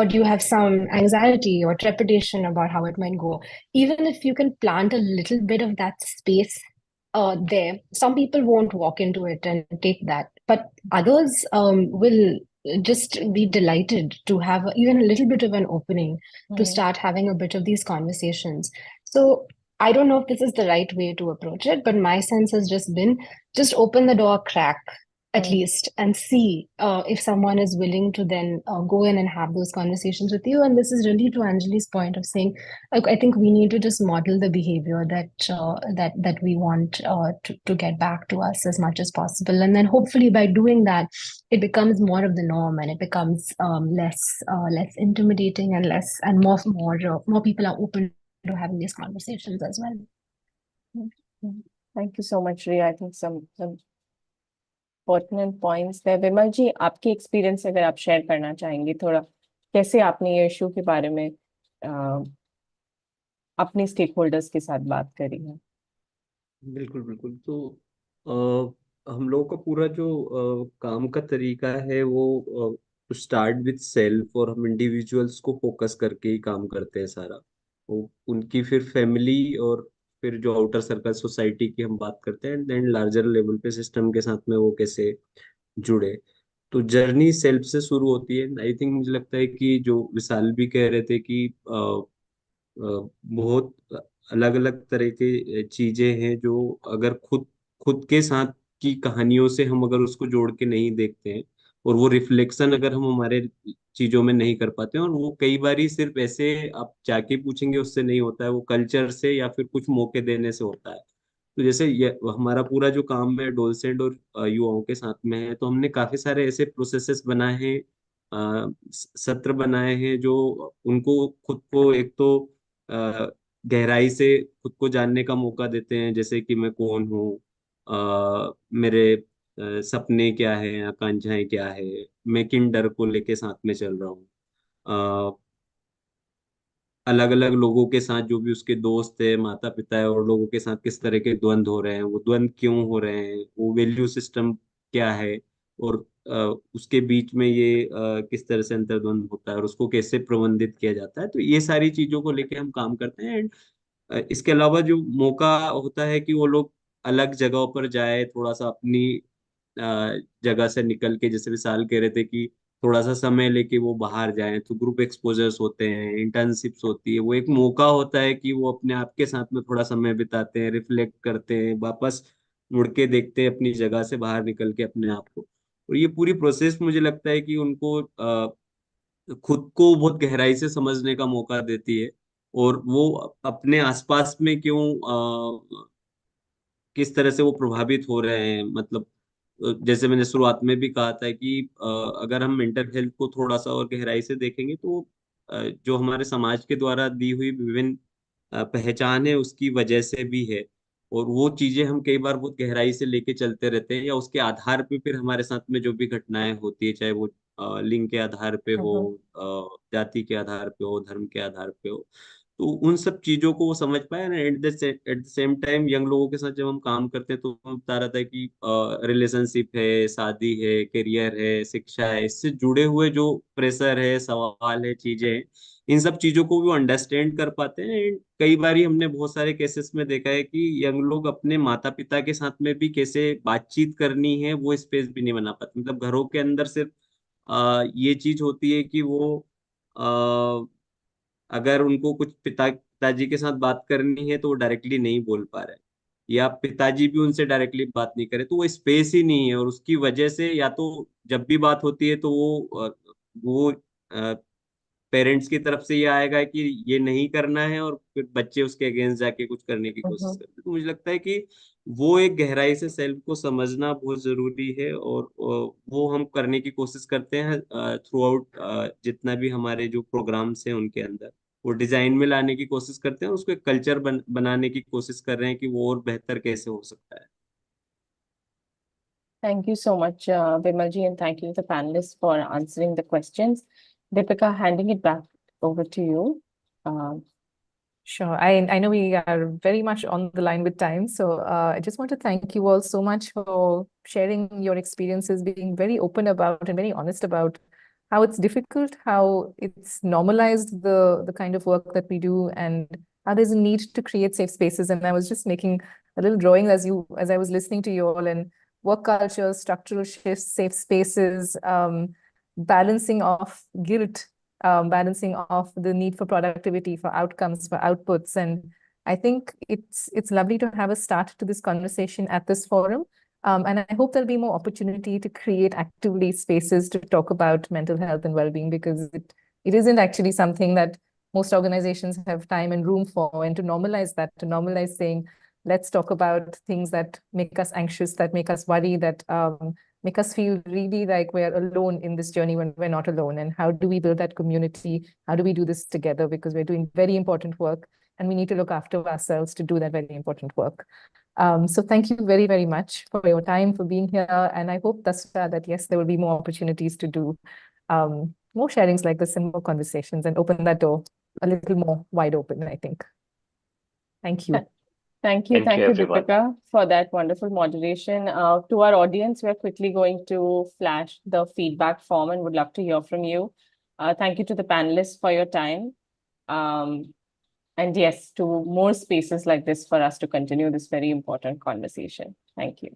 do you have some anxiety or trepidation about how it might go? Even if you can plant a little bit of that space there, some people won't walk into it and take that, but others will just be delighted to have even a little bit of an opening to start having a bit of these conversations. So I don't know if this is the right way to approach it, but my sense has just been just open the door a crack at least and see if someone is willing to then go in and have those conversations with you. And this is really to Anjali's point of saying, like, I think we need to just model the behavior that we want to get back to us as much as possible. And then hopefully by doing that, it becomes more of the norm, and it becomes less intimidating and more people are open to having these conversations as well. Thank you so much, Riya. I think some pertinent points there. विमल जी, आपके experience अगर आप share करना चाहेंगे थोड़ा, कैसे आपने ये issue के बारे में अपने स्टेक होल्डर्स के साथ बात करी है? बिल्कुल बिल्कुल। तो हम लोगों का पूरा जो काम का तरीका है वो स्टार्ट विद सेल्फ, और हम इंडिविजुअल्स को फोकस करके ही काम करते हैं सारा। वो उनकी फिर फैमिली, और फिर जो आउटर सर्कल सोसाइटी की हम बात करते हैं, एंड देन लार्जर लेवल पे सिस्टम के साथ में वो कैसे जुड़े। तो जर्नी सेल्फ से शुरू होती है। आई थिंक मुझे लगता है कि जो विशाल भी कह रहे थे कि बहुत अलग अलग तरह के चीजें हैं जो अगर खुद खुद के साथ की कहानियों से हम अगर उसको जोड़ के नहीं देखते हैं, और वो रिफ्लेक्शन अगर हम हमारे चीजों में नहीं कर पाते हैं, और वो कई बारी सिर्फ ऐसे आप जाके पूछेंगे उससे नहीं होता है, वो कल्चर से या फिर कुछ मौके देने से होता है। तो जैसे ये हमारा पूरा जो काम है डोलसेंट और युवाओं के साथ में है, तो हमने काफी सारे ऐसे प्रोसेसेस बनाए हैं, सत्र बनाए हैं जो उनको खुद को एक तो अ, गहराई से खुद को जानने का मौका देते हैं, जैसे कि मैं कौन हूँ, मेरे सपने क्या है, आकांक्षाएं क्या है, मैं किन डर को लेके साथ में चल रहा हूँ। अलग अलग लोगों के साथ जो भी उसके दोस्त है, माता पिता है, और लोगों के साथ किस तरह के द्वंद्व हो रहे हैं, वो द्वंद्व क्यों हो रहे हैं, वो वैल्यू सिस्टम क्या है, और उसके बीच में ये किस तरह से अंतर्द्वंद होता है, और उसको कैसे प्रबंधित किया जाता है। तो ये सारी चीजों को लेके हम काम करते हैं। एंड इसके अलावा जो मौका होता है कि वो लोग अलग जगहों पर जाए, थोड़ा सा अपनी जगह से निकल के, जैसे विशाल कह रहे थे कि थोड़ा सा समय लेके वो बाहर जाएं, तो ग्रुप एक्सपोजर्स होते हैं, इंटर्नशिप्स होती है, वो एक मौका होता है कि वो अपने आप के साथ में थोड़ा समय बिताते हैं, रिफ्लेक्ट करते हैं, वापस मुड़ के देखते हैं अपनी जगह से बाहर निकल के अपने आप को। और ये पूरी प्रोसेस मुझे लगता है कि उनको खुद को बहुत गहराई से समझने का मौका देती है, और वो अपने आसपास में क्यों किस तरह से वो प्रभावित हो रहे हैं। मतलब जैसे मैंने शुरुआत में भी कहा था कि अगर हम मेंटल हेल्थ को थोड़ा सा और गहराई से देखेंगे, तो जो हमारे समाज के द्वारा दी हुई विभिन्न पहचान है उसकी वजह से भी है, और वो चीजें हम कई बार बहुत गहराई से लेके चलते रहते हैं, या उसके आधार पे फिर हमारे साथ में जो भी घटनाएं होती है, चाहे वो लिंग के आधार पे हो, जाति के आधार पे हो, धर्म के आधार पे हो, तो उन सब चीजों को वो समझ पाए। At the same time young लोगों के साथ जब हम काम करते हैं तो मैं बता रहा था कि रिलेशनशिप है, शादी है, करियर है, शिक्षा है, इससे जुड़े हुए जो प्रेशर है, सवाल है, चीजें हैं, इन सब चीजों को भी अंडरस्टैंड कर पाते हैं। एंड कई बार हमने बहुत सारे केसेस में देखा है कि यंग लोग अपने माता पिता के साथ में भी कैसे बातचीत करनी है वो स्पेस भी नहीं बना पाते। मतलब घरों के अंदर सिर्फ ये चीज होती है कि वो अगर उनको कुछ पिताजी के साथ बात करनी है तो वो डायरेक्टली नहीं बोल पा रहे, या पिताजी भी उनसे डायरेक्टली बात नहीं करे, तो वो स्पेस ही नहीं है। और उसकी वजह से या तो जब भी बात होती है तो वो पेरेंट्स की तरफ से ये आएगा कि ये नहीं करना है, और फिर बच्चे उसके अगेंस्ट जाके कुछ करने की कोशिश करते हैं। तो मुझे लगता है कि वो एक गहराई से सेल्फ को समझना बहुत जरूरी है, और वो हम करने की कोशिश करते हैं थ्रू आउट जितना भी हमारे जो प्रोग्राम्स हैं उनके अंदर वो डिजाइन में लाने की कोशिश करते हैं। उसको एक कल्चर बनाने की कोशिश कर रहे हैं कि वो और बेहतर कैसे हो सकता है। Thank you so much, Vimalji, and thank you to the panelists for answering the questions. Deepika, handing it back over to you. Sure. I know we are very much on the line with time. So I just want to thank you all so much for sharing your experiences, being very open about and very honest about how it's difficult, how it's normalized the kind of work that we do, and how there's a need to create safe spaces. And I was just making a little drawing as I was listening to you all, and work culture, structural shifts, safe spaces, balancing of guilt, balancing of the need for productivity, for outcomes, for outputs. And I think it's lovely to have a start to this conversation at this forum. And I hope there'll be more opportunity to create actively spaces to talk about mental health and well-being, because it isn't actually something that most organizations have time and room for. And to normalize that, to normalize saying, let's talk about things that make us anxious, that make us worry, that make us feel really like we're alone in this journey when we're not alone. And how do we build that community? How do we do this together? Because we're doing very important work and we need to look after ourselves to do that very important work. So thank you very, very much for your time, for being here. And I hope, Dasra, that yes, there will be more opportunities to do more sharings like this and more conversations, and open that door a little more wide open, I think. Thank you. Thank you, everyone. Deepika, for that wonderful moderation. To our audience, we're quickly going to flash the feedback form and would love to hear from you. Thank you to the panelists for your time. And yes, to more spaces like this for us to continue this very important conversation. Thank you.